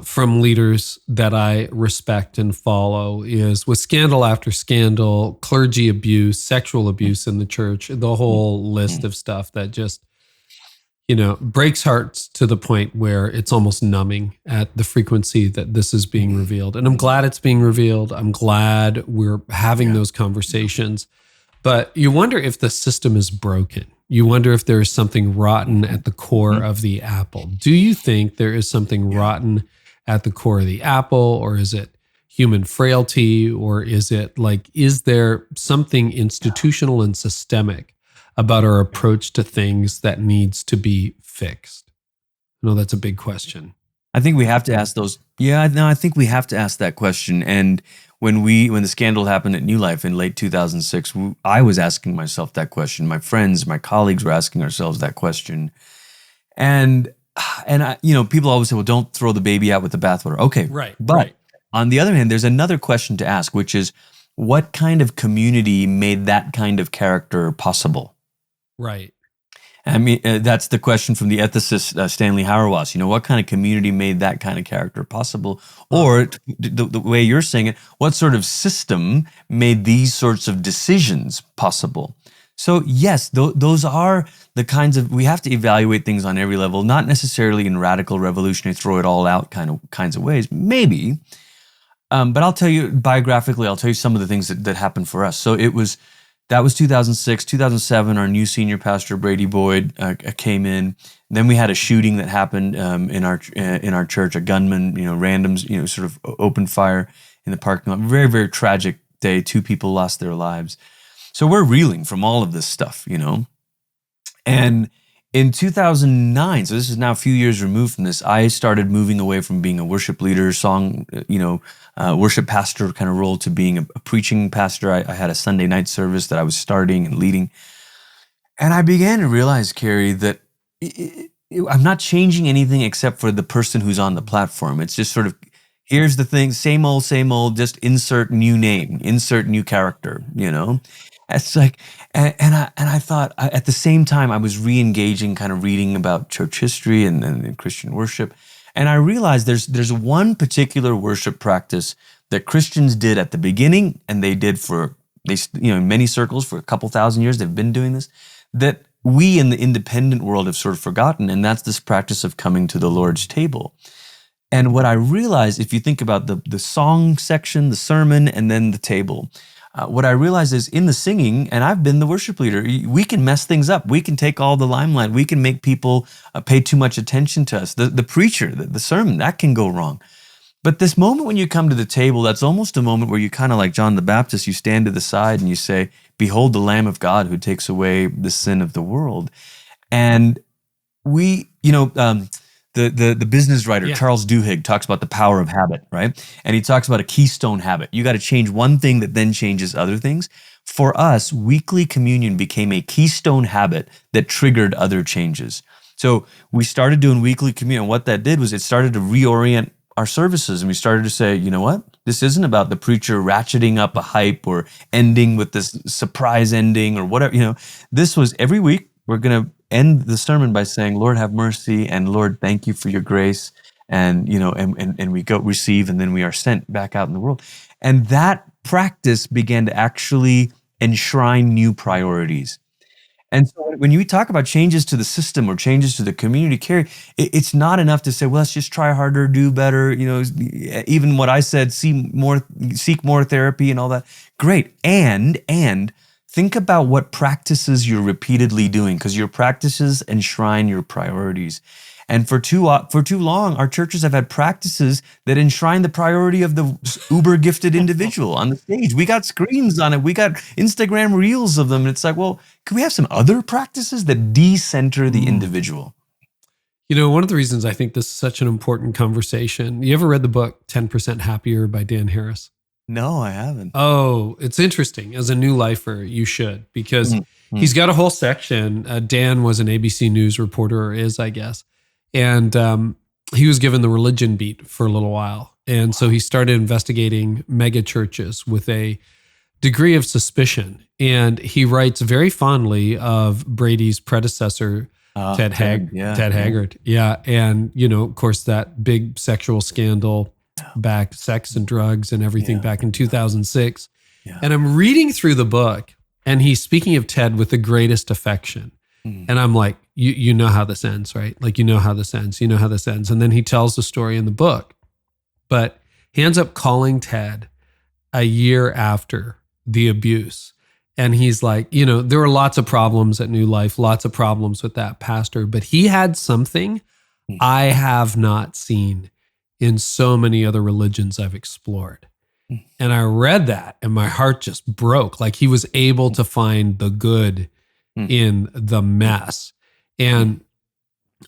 Speaker 1: from leaders that I respect and follow is, with scandal after scandal, clergy abuse, sexual abuse in the church, the whole list of stuff that just, breaks hearts to the point where it's almost numbing at the frequency that this is being revealed. And I'm glad it's being revealed. I'm glad we're having those conversations. But you wonder if the system is broken. You wonder if there is something rotten at the core of the apple. Do you think there is something rotten at the core of the apple, or is it human frailty, or is there something institutional and systemic about our approach to things that needs to be fixed? I know that's a big question.
Speaker 2: I think we have to ask those. Yeah, no, I think we have to ask that question. And when the scandal happened at New Life in late 2006, I was asking myself that question. My friends, my colleagues were asking ourselves that question. And people always say, well, don't throw the baby out with the bathwater. Okay.
Speaker 1: Right.
Speaker 2: But on the other hand, there's another question to ask, which is, what kind of community made that kind of character possible?
Speaker 1: Right.
Speaker 2: I mean, that's the question from the ethicist Stanley Hauerwas. What kind of community made that kind of character possible? Or the way you're saying it, what sort of system made these sorts of decisions possible? So yes, those are the kinds of, we have to evaluate things on every level, not necessarily in radical revolutionary, throw it all out kinds of ways, maybe. But I'll tell you, biographically, I'll tell you some of the things that happened for us. So that was 2006, 2007, our new senior pastor, Brady Boyd, came in. Then we had a shooting that happened in our church, a gunman, randoms, sort of opened fire in the parking lot. Very, very tragic day. 2 people lost their lives. So we're reeling from all of this stuff, And in 2009, so this is now a few years removed from this, I started moving away from being a worship leader, worship pastor kind of role to being a preaching pastor. I had a Sunday night service that I was starting and leading. And I began to realize, Carey, that I'm not changing anything except for the person who's on the platform. It's just sort of, here's the thing, same old, just insert new name, insert new character, It's like, and I thought, at the same time, I was re-engaging, kind of reading about church history and Christian worship. And I realized there's one particular worship practice that Christians did at the beginning, and they did in many circles for a couple thousand years, they've been doing this, that we in the independent world have sort of forgotten, and that's this practice of coming to the Lord's table. And what I realized, if you think about the song section, the sermon, and then the table, what I realized is, in the singing, and I've been the worship leader, we can mess things up. We can take all the limelight. We can make people pay too much attention to us. The preacher, the sermon, that can go wrong. But this moment when you come to the table, that's almost a moment where you kind of like John the Baptist, you stand to the side and you say, behold the Lamb of God who takes away the sin of the world. And we, the business writer, Charles Duhigg, talks about the power of habit, right? And he talks about a keystone habit. You got to change one thing that then changes other things. For us, weekly communion became a keystone habit that triggered other changes. So we started doing weekly communion. What that did was it started to reorient our services. And we started to say, you know what? This isn't about the preacher ratcheting up a hype or ending with this surprise ending or whatever. This was every week we're going to end the sermon by saying, Lord, have mercy, and Lord, thank you for your grace. And, and we go receive, and then we are sent back out in the world. And that practice began to actually enshrine new priorities. And so when you talk about changes to the system or changes to the community, Carey, it's not enough to say, well, let's just try harder, do better. Even what I said, seek more therapy and all that. Great. And think about what practices you're repeatedly doing, because your practices enshrine your priorities. And for too long, our churches have had practices that enshrine the priority of the uber gifted individual on the stage. We got screens on it. We got Instagram reels of them. And it's like, well, can we have some other practices that decenter the individual?
Speaker 1: One of the reasons I think this is such an important conversation, you ever read the book 10% Happier by Dan Harris?
Speaker 2: No, I haven't.
Speaker 1: Oh, it's interesting. As a new lifer, you should, because he's got a whole section. Dan was an ABC News reporter, or is, I guess. And he was given the religion beat for a little while. And so he started investigating mega churches with a degree of suspicion. And he writes very fondly of Brady's predecessor, Ted Haggard. Yeah. And, of course, that big sexual scandal back, sex and drugs and everything back in 2006. Yeah. And I'm reading through the book, and he's speaking of Ted with the greatest affection. And I'm like, you know how this ends, right? Like, you know how this ends. And then he tells the story in the book. But he ends up calling Ted a year after the abuse. And he's like, there were lots of problems at New Life, lots of problems with that pastor, but he had something I have not seen in so many other religions I've explored. And I read that and my heart just broke. Like, he was able to find the good in the mess. And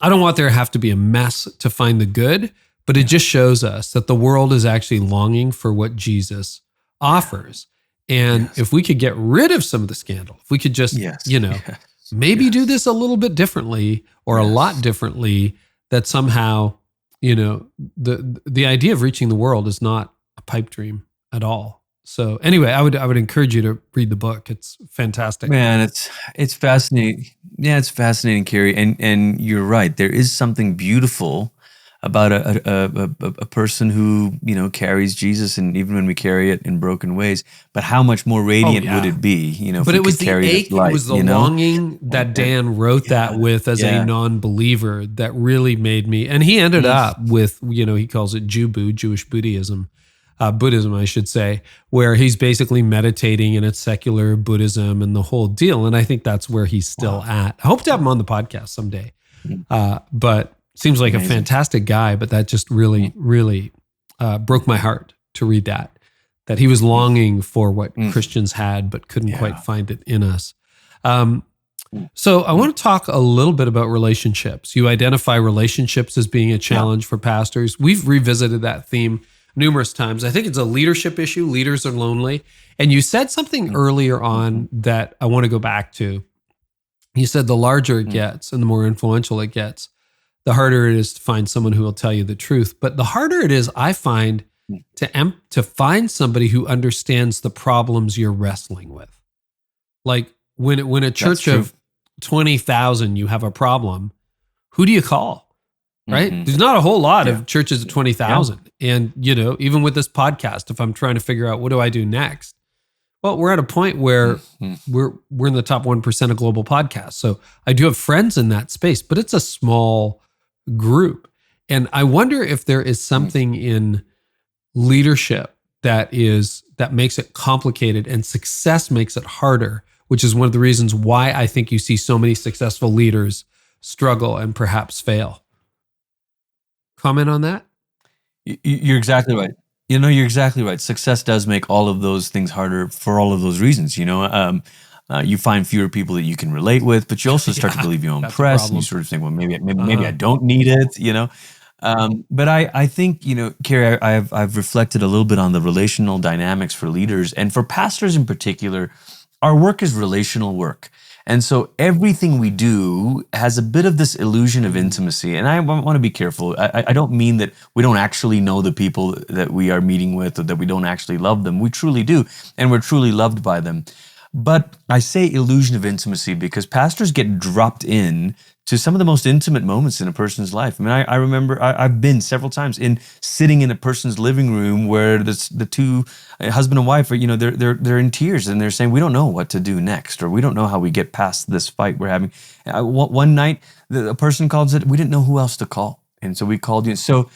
Speaker 1: I don't want there to have to be a mess to find the good, but it just shows us that the world is actually longing for what Jesus offers. And if we could get rid of some of the scandal, if we could just, maybe do this a little bit differently or a lot differently, that somehow, the idea of reaching the world is not a pipe dream at all. So anyway, I would encourage you to read the book. It's fantastic.
Speaker 2: Man, it's fascinating. Yeah, it's fascinating, Carey. And you're right. There is something beautiful about a person who, carries Jesus, and even when we carry it in broken ways, but how much more radiant would it be, if
Speaker 1: but
Speaker 2: we
Speaker 1: it was
Speaker 2: could
Speaker 1: the
Speaker 2: carry
Speaker 1: ache,
Speaker 2: light,
Speaker 1: it was the longing that Dan wrote that with as a non-believer that really made me, and he ended up with, he calls it Jewish Buddhism, I should say, where he's basically meditating in its secular Buddhism and the whole deal. And I think that's where he's still at. I hope to have him on the podcast someday. But seems like a fantastic guy, but that just really, really broke my heart to read that he was longing for what Christians had, but couldn't quite find it in us. So I want to talk a little bit about relationships. You identify relationships as being a challenge for pastors. We've revisited that theme numerous times. I think it's a leadership issue. Leaders are lonely. And you said something earlier on that I want to go back to. You said the larger it gets and the more influential it gets, the harder it is to find someone who will tell you the truth. But the harder it is, I find, to find somebody who understands the problems you're wrestling with. Like when a church of 20,000, you have a problem, who do you call? Right? There's not a whole lot of churches of 20,000. And, even with this podcast, if I'm trying to figure out what do I do next, well, we're at a point where we're in the top 1% of global podcasts. So I do have friends in that space, but it's a small group. And I wonder if there is something in leadership that makes it complicated, and success makes it harder, which is one of the reasons why I think you see so many successful leaders struggle and perhaps fail. Comment on that?
Speaker 2: You're exactly right. You're exactly right. Success does make all of those things harder for all of those reasons. You find fewer people that you can relate with, but you also start to believe your own press, and you sort of think, well, maybe I don't need it. But I think, Carey, I've reflected a little bit on the relational dynamics for leaders, and for pastors in particular. Our work is relational work. And so everything we do has a bit of this illusion of intimacy. And I want to be careful. I don't mean that we don't actually know the people that we are meeting with, or that we don't actually love them. We truly do, and we're truly loved by them. But I say illusion of intimacy because pastors get dropped in to some of the most intimate moments in a person's life. I mean, I remember I've been several times sitting in a person's living room where the two husband and wife are, they're in tears, and they're saying, we don't know what to do next, or we don't know how we get past this fight we're having. One night, a person called it, we didn't know who else to call. And so we called you. So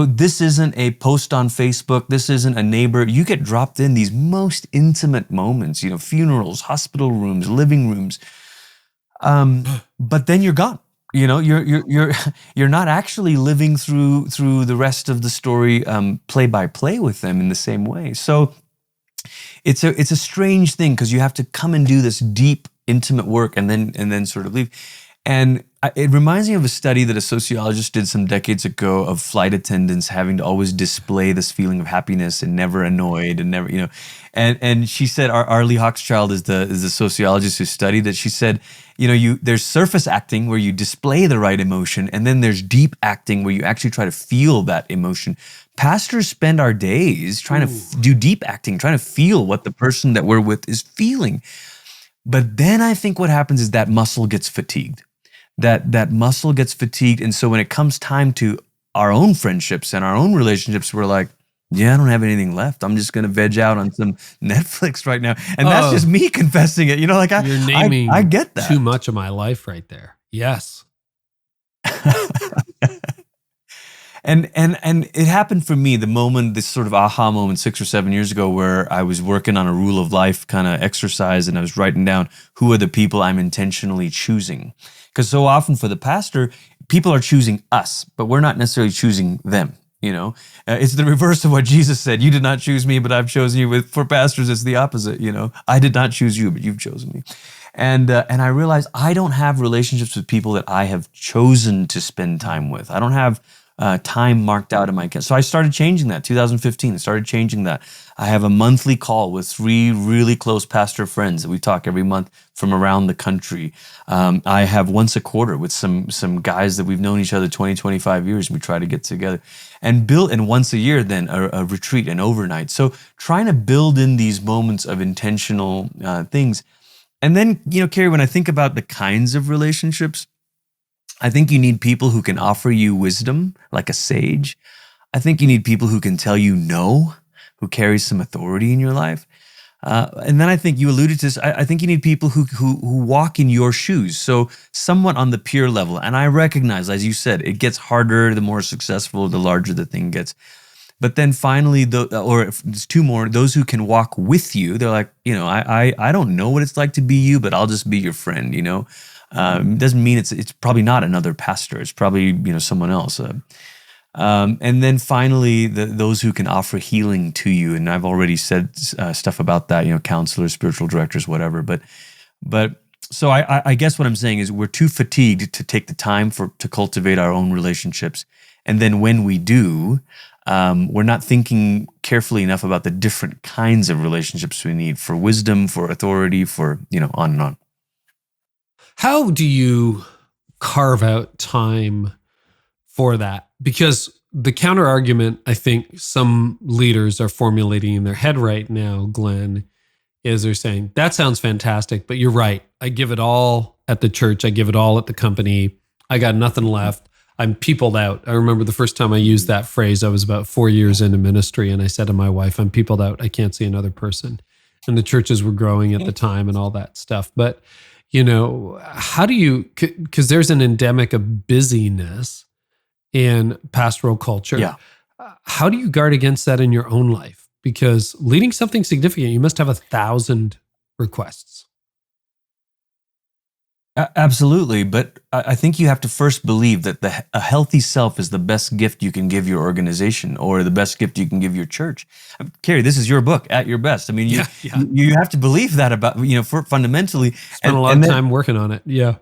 Speaker 2: this isn't a post on Facebook. This isn't a neighbor. You get dropped in these most intimate moments, funerals, hospital rooms, living rooms. But then you're gone. You're not actually living through the rest of the story, play by play with them in the same way. So it's a strange thing, because you have to come and do this deep, intimate work and then sort of leave. And it reminds me of a study that a sociologist did some decades ago of flight attendants having to always display this feeling of happiness and never annoyed and never, and she said, Arlie Hochschild is the sociologist who studied that. She said, there's surface acting where you display the right emotion, and then there's deep acting where you actually try to feel that emotion. Pastors spend our days trying to do deep acting, trying to feel what the person that we're with is feeling. But then I think what happens is that muscle gets fatigued. That muscle gets fatigued. And so when it comes time to our own friendships and our own relationships, we're like, yeah, I don't have anything left. I'm just going to veg out on some Netflix right now. And that's just me confessing it. You're naming I get that.
Speaker 1: Too much of my life right there. Yes.
Speaker 2: And it happened for me, this sort of aha moment 6 or 7 years ago, where I was working on a rule of life kind of exercise, and I was writing down who are the people I'm intentionally choosing. Because so often for the pastor, people are choosing us, but we're not necessarily choosing them. It's the reverse of what Jesus said. You did not choose me, but I've chosen you. For pastors, it's the opposite. I did not choose you, but you've chosen me. And I realized I don't have relationships with people that I have chosen to spend time with. I don't have time marked out in my calendar. So I started changing that. 2015, I started changing that. I have a monthly call with 3 really close pastor friends that we talk every month from around the country. I have once a quarter with some guys that we've known each other 20, 25 years, and we try to get together. And once a year then a retreat, an overnight. So trying to build in these moments of intentional things. And then, Carey, when I think about the kinds of relationships, I think you need people who can offer you wisdom, like a sage. I think you need people who can tell you no, who carry some authority in your life. And then I think you alluded to this. I think you need people who walk in your shoes, so somewhat on the peer level. And I recognize, as you said, it gets harder the more successful, the larger the thing gets. But then finally, or if there's 2 more, those who can walk with you. They're like, I don't know what it's like to be you, but I'll just be your friend. It doesn't mean it's probably not another pastor. It's probably someone else. And then finally, those who can offer healing to you. And I've already said stuff about that. Counselors, spiritual directors, whatever. But so I guess what I'm saying is we're too fatigued to take the time to cultivate our own relationships. And then when we do, we're not thinking carefully enough about the different kinds of relationships we need for wisdom, for authority, for on and on.
Speaker 1: How do you carve out time for that? Because the counter argument I think some leaders are formulating in their head right now, Glenn, is they're saying, that sounds fantastic, but you're right. I give it all at the church. I give it all at the company. I got nothing left. I'm peopled out. I remember the first time I used that phrase, I was about 4 years into ministry, and I said to my wife, I'm peopled out. I can't see another person. And the churches were growing at the time and all that stuff. But how do you, because there's an endemic of busyness in pastoral culture.
Speaker 2: Yeah.
Speaker 1: How do you guard against that in your own life? Because leading something significant, you must have 1,000 requests.
Speaker 2: Absolutely. But I think you have to first believe that a healthy self is the best gift you can give your organization or the best gift you can give your church. Carey, this is your book, At Your Best. I mean, you have to believe that about, fundamentally.
Speaker 1: Spent a lot of time working on it. Yeah.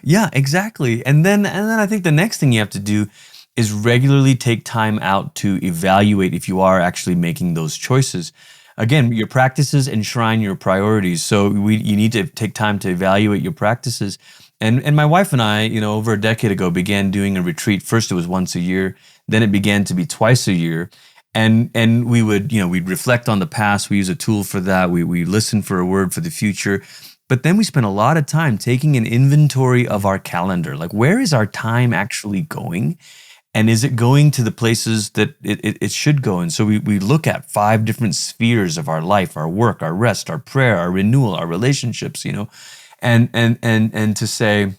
Speaker 2: Yeah, exactly. And then I think the next thing you have to do is regularly take time out to evaluate if you are actually making those choices. Again, your practices enshrine your priorities. So you need to take time to evaluate your practices. And my wife and I, over a decade ago, began doing a retreat. First, it was once a year. Then it began to be twice a year. And we would, we'd reflect on the past. We use a tool for that. We listen for a word for the future. But then we spent a lot of time taking an inventory of our calendar. Like, where is our time actually going? And is it going to the places that it should go? And so we look at 5 different spheres of our life: our work, our rest, our prayer, our renewal, our relationships, and to say,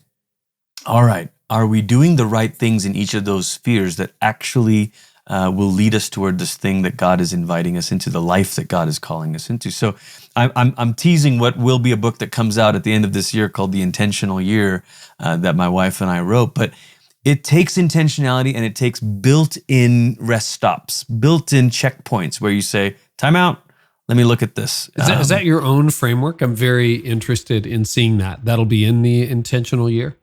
Speaker 2: all right, are we doing the right things in each of those spheres that actually will lead us toward this thing that God is inviting us into, the life that God is calling us into? So I'm teasing what will be a book that comes out at the end of this year called The Intentional Year that my wife and I wrote. But it takes intentionality, and it takes built-in rest stops, built-in checkpoints where you say, time out, let me look at this.
Speaker 1: Is that your own framework? I'm very interested in seeing that. That'll be in the intentional year?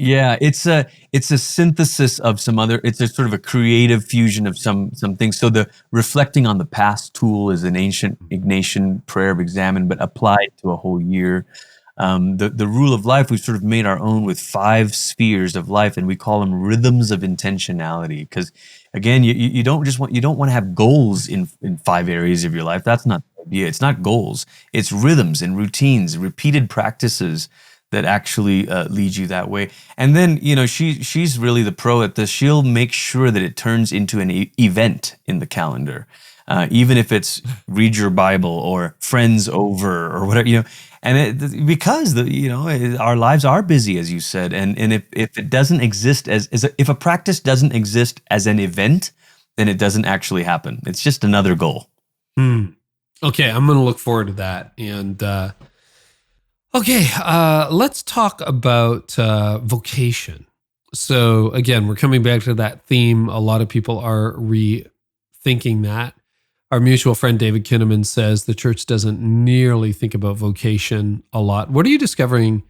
Speaker 2: Yeah, it's a synthesis of some other. It's a sort of a creative fusion of some things. So the reflecting on the past tool is an ancient Ignatian prayer of examine, but applied to a whole year. The rule of life we've sort of made our own with 5 spheres of life, and we call them rhythms of intentionality. Because again, you don't want to have goals in 5 areas of your life. That's not the idea. It's not goals. It's rhythms and routines, repeated practices that actually lead you that way. And then, she's really the pro at this. She'll make sure that it turns into an event in the calendar, even if it's read your Bible or friends over or whatever, and because our lives are busy, as you said, and if it doesn't exist if a practice doesn't exist as an event, then it doesn't actually happen. It's just another goal.
Speaker 1: Okay, I'm going to look forward to that. And okay, let's talk about vocation. So again, we're coming back to that theme. A lot of people are rethinking that. Our mutual friend David Kinnaman says the church doesn't nearly think about vocation a lot. What are you discovering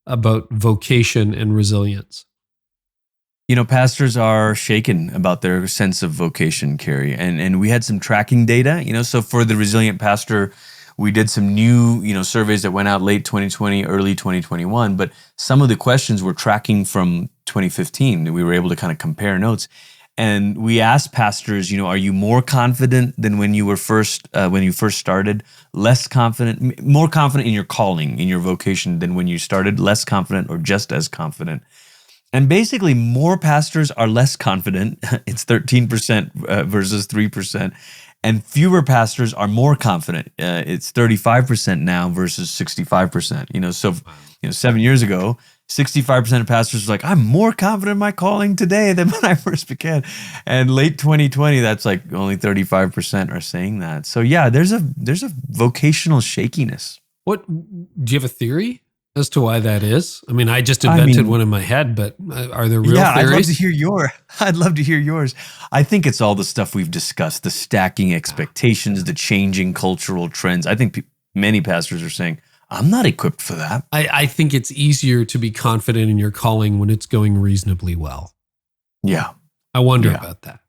Speaker 1: about vocation and resilience?
Speaker 2: Pastors are shaken about their sense of vocation, Carey, and we had some tracking data. So for the resilient pastor, we did some new, surveys that went out late 2020, early 2021, but some of the questions were tracking from 2015. We were able to kind of compare notes. And we asked pastors, are you more confident than when you first started? Less confident, more confident in your calling, in your vocation than when you started? Less confident, or just as confident? And basically, more pastors are less confident. It's 13% versus 3%. And fewer pastors are more confident. It's 35% now versus 65%. So 7 years ago, 65% of pastors were like, I'm more confident in my calling today than when I first began. And late 2020, that's like only 35% are saying that. So yeah, there's a vocational shakiness.
Speaker 1: What do you have a theory as to why that is? I mean, I just invented one in my head, but are there real theories?
Speaker 2: I'd love to hear yours. I think it's all the stuff we've discussed, the stacking expectations, the changing cultural trends. I think many pastors are saying, I'm not equipped for that.
Speaker 1: I think it's easier to be confident in your calling when it's going reasonably well.
Speaker 2: Yeah.
Speaker 1: I wonder about that,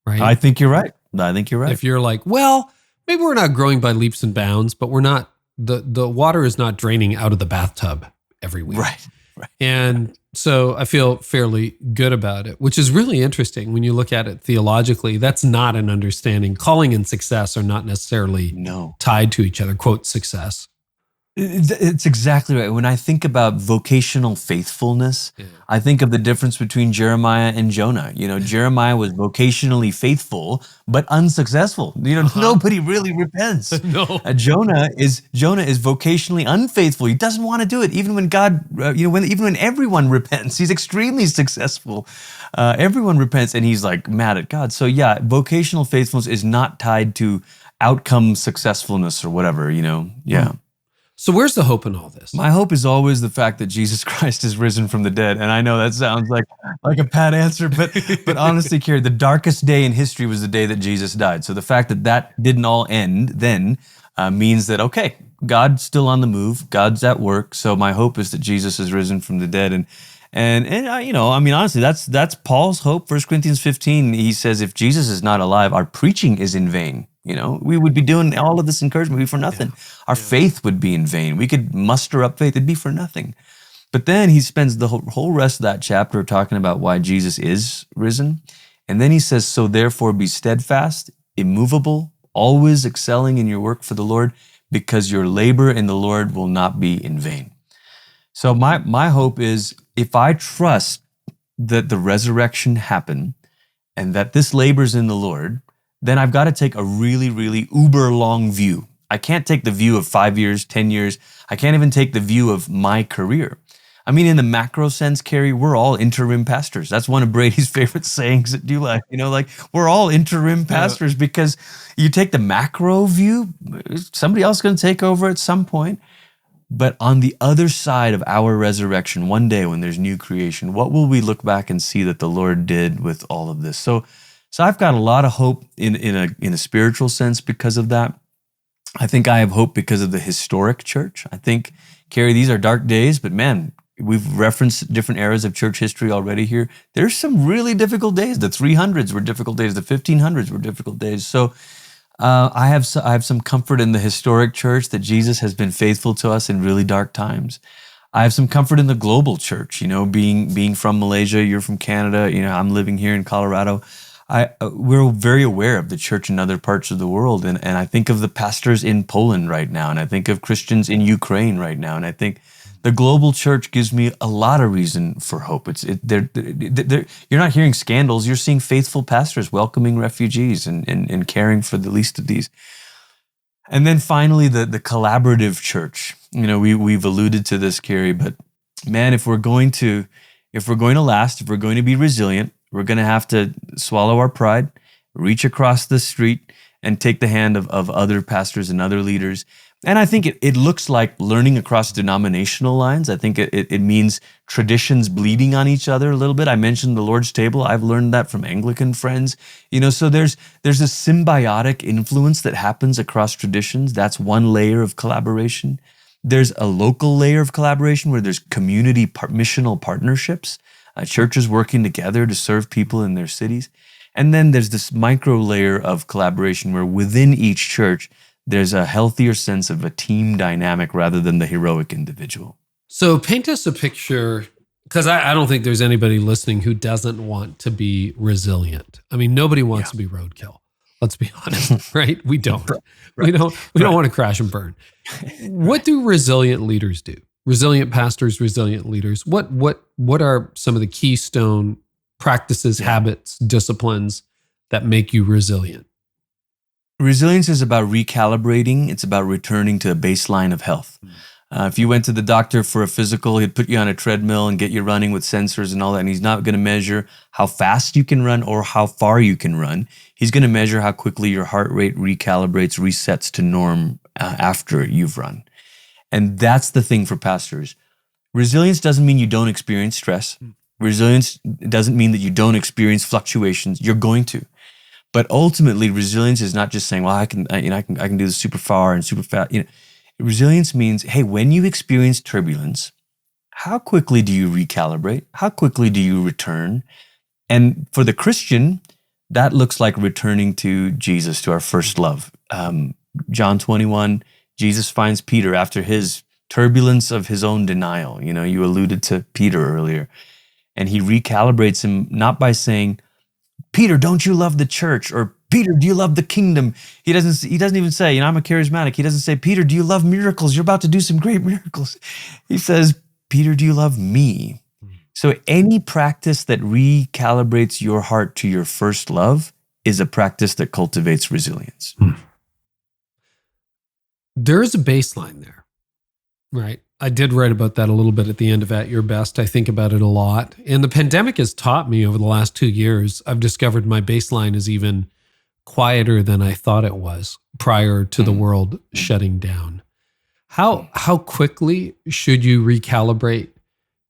Speaker 1: right?
Speaker 2: I think you're right.
Speaker 1: If you're like, well, maybe we're not growing by leaps and bounds, but we're not, the water is not draining out of the bathtub every week.
Speaker 2: Right.
Speaker 1: And so I feel fairly good about it, which is really interesting when you look at it theologically. That's not an understanding. Calling and success are not necessarily tied to each other, quote, success.
Speaker 2: It's exactly right. When I think about vocational faithfulness, I think of the difference between Jeremiah and Jonah. Jeremiah was vocationally faithful, but unsuccessful. Nobody really repents.
Speaker 1: No.
Speaker 2: Jonah is vocationally unfaithful. He doesn't want to do it. Even when God, even when everyone repents, he's extremely successful. Everyone repents and he's like mad at God. So yeah, vocational faithfulness is not tied to outcome successfulness or whatever, Yeah.
Speaker 1: So where's the hope in all this?
Speaker 2: My hope is always the fact that Jesus Christ is risen from the dead. And I know that sounds like a pat answer, but honestly, Carey, the darkest day in history was the day that Jesus died. So the fact that didn't all end then means that, okay, God's still on the move. God's at work. So my hope is that Jesus is risen from the dead. And honestly, that's Paul's hope. 1 Corinthians 15, he says, if Jesus is not alive, our preaching is in vain. We would be doing all of this encouragement would be for nothing. Our faith would be in vain. We could muster up faith. It'd be for nothing. But then he spends the whole rest of that chapter talking about why Jesus is risen. And then he says, so therefore be steadfast, immovable, always excelling in your work for the Lord, because your labor in the Lord will not be in vain. So my hope is, if I trust that the resurrection happened and that this labor's in the Lord, then I've got to take a really, really uber long view. I can't take the view of 5 years, 10 years. I can't even take the view of my career. I mean, in the macro sense, Carey, we're all interim pastors. That's one of Brady's favorite sayings at Do Life. We're all interim pastors because you take the macro view, somebody else is going to take over at some point. But on the other side of our resurrection, one day when there's new creation, what will we look back and see that the Lord did with all of this? So I've got a lot of hope in a spiritual sense because of that. I think I have hope because of the historic church. I think, Carey, these are dark days, but man, we've referenced different eras of church history already here. There's some really difficult days. The 300s were difficult days. The 1500s were difficult days. So I have some comfort in the historic church that Jesus has been faithful to us in really dark times. I have some comfort in the global church, being from Malaysia, you're from Canada, I'm living here in Colorado. We're very aware of the church in other parts of the world. And I think of the pastors in Poland right now, and I think of Christians in Ukraine right now. And I think the global church gives me a lot of reason for hope. You're not hearing scandals. You're seeing faithful pastors welcoming refugees and caring for the least of these. And then finally, the collaborative church. We've alluded to this, Carey, but man, if we're going to last, if we're going to be resilient, we're going to have to swallow our pride, reach across the street, and take the hand of other pastors and other leaders. And I think it looks like learning across denominational lines. I think it means traditions bleeding on each other a little bit. I mentioned the Lord's table. I've learned that from Anglican friends. So there's a symbiotic influence that happens across traditions. That's one layer of collaboration. There's a local layer of collaboration where there's community missional partnerships, churches working together to serve people in their cities. And then there's this micro layer of collaboration where within each church, there's a healthier sense of a team dynamic rather than the heroic individual.
Speaker 1: So paint us a picture, because I don't think there's anybody listening who doesn't want to be resilient. I mean, nobody wants to be roadkill. Let's be honest, right? We don't. Right. We don't want to crash and burn. What do resilient leaders do? Resilient pastors, resilient leaders. What are some of the keystone practices, habits, disciplines that make you resilient?
Speaker 2: Resilience is about recalibrating. It's about returning to a baseline of health. If you went to the doctor for a physical, he'd put you on a treadmill and get you running with sensors and all that, and he's not going to measure how fast you can run or how far you can run. He's going to measure how quickly your heart rate recalibrates, resets to norm after you've run. And that's the thing for pastors. Resilience doesn't mean you don't experience stress. Resilience doesn't mean that you don't experience fluctuations. You're going to. But ultimately, resilience is not just saying, well, I can do this super far and super fast. Resilience means, hey, when you experience turbulence, how quickly do you recalibrate? How quickly do you return? And for the Christian, that looks like returning to Jesus, to our first love. John 21, Jesus finds Peter after his turbulence of his own denial. You alluded to Peter earlier. And he recalibrates him, not by saying, Peter, don't you love the church? Or Peter, do you love the kingdom? He doesn't even say, I'm a charismatic. He doesn't say, Peter, do you love miracles? You're about to do some great miracles. He says, Peter, do you love me? So any practice that recalibrates your heart to your first love is a practice that cultivates resilience.
Speaker 1: There is a baseline there, right? I did write about that a little bit at the end of At Your Best. I think about it a lot. And the pandemic has taught me over the last 2 years, I've discovered my baseline is even quieter than I thought it was prior to the world shutting down. How quickly should you recalibrate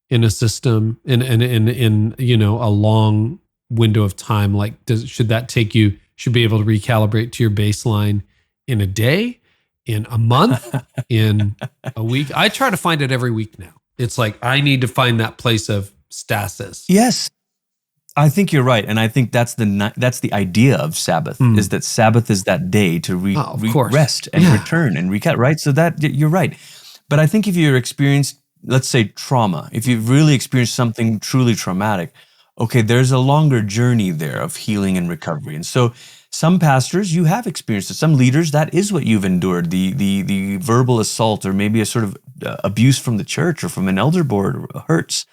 Speaker 1: in a system in a long window of time? Like, should be able to recalibrate to your baseline in a day, in a month, in a week? I try to find it every week now. It's like, I need to find that place of stasis.
Speaker 2: Yes, I think you're right. And I think that's the idea of Sabbath, is that Sabbath is that day to rest and return and recap, right? So that you're right. But I think if you're experienced, let's say trauma, if you've really experienced something truly traumatic, okay, there's a longer journey there of healing and recovery. And so some pastors, you have experienced it. Some leaders, that is what you've endured, the verbal assault or maybe a sort of abuse from the church or from an elder board hurts.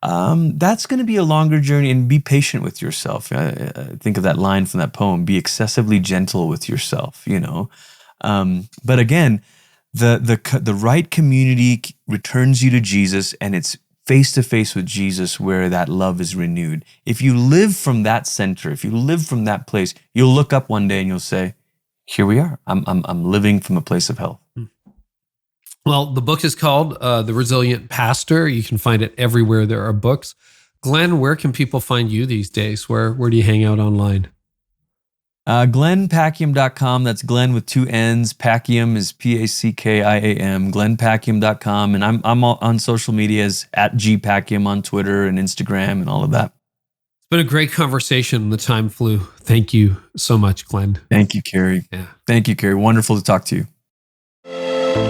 Speaker 2: That's going to be a longer journey, and be patient with yourself. Think of that line from that poem, be excessively gentle with yourself, But again, the right community returns you to Jesus, and it's face-to-face with Jesus where that love is renewed. If you live from that center, if you live from that place, you'll look up one day and you'll say, here we are. I'm living from a place of health.
Speaker 1: Well, the book is called The Resilient Pastor. You can find it everywhere there are books. Glenn, where can people find you these days? Where do you hang out online?
Speaker 2: GlennPackiam.com. That's Glenn with 2 N's. Packiam is Packiam. GlennPackiam.com. And I'm on social media as @GPackiam on Twitter and Instagram and all of that.
Speaker 1: It's been a great conversation. The time flew. Thank you so much, Glenn.
Speaker 2: Thank you, Carey.
Speaker 1: Yeah.
Speaker 2: Thank you, Carey. Wonderful to talk to you.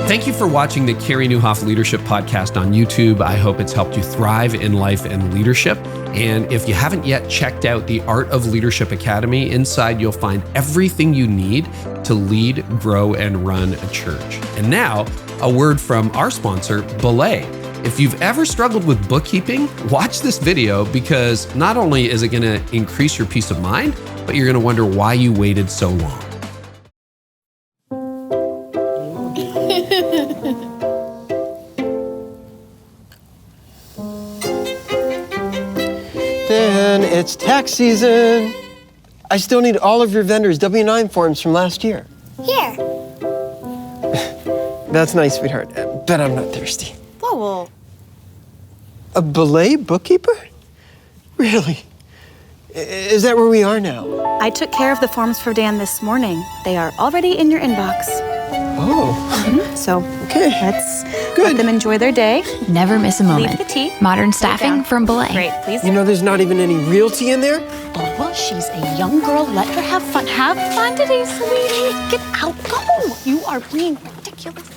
Speaker 1: Thank you for watching the Carey Nieuwhof Leadership Podcast on YouTube. I hope it's helped you thrive in life and leadership. And if you haven't yet checked out the Art of Leadership Academy, inside you'll find everything you need to lead, grow, and run a church. And now, a word from our sponsor, BELAY. If you've ever struggled with bookkeeping, watch this video, because not only is it going to increase your peace of mind, but you're going to wonder why you waited so long.
Speaker 3: Dan, it's tax season. I still need all of your vendors' W-9 forms from last year.
Speaker 4: Here.
Speaker 3: That's nice, sweetheart. But I'm not thirsty.
Speaker 4: Whoa.
Speaker 3: A BELAY bookkeeper? Really? Is that where we are now?
Speaker 4: I took care of the forms for Dan this morning. They are already in your inbox.
Speaker 3: Oh.
Speaker 4: So
Speaker 3: Okay.
Speaker 4: let's
Speaker 3: Good.
Speaker 4: let them enjoy their day.
Speaker 5: Never miss a moment.
Speaker 4: Leave the tea.
Speaker 5: Modern
Speaker 4: Put it
Speaker 5: staffing
Speaker 4: down.
Speaker 5: from BELAY.
Speaker 4: Great, please.
Speaker 3: You know there's not even any real tea in there?
Speaker 6: Oh, well, she's a young girl. Let her have fun. Have fun today, sweetie. Get out. Go. You are being ridiculous.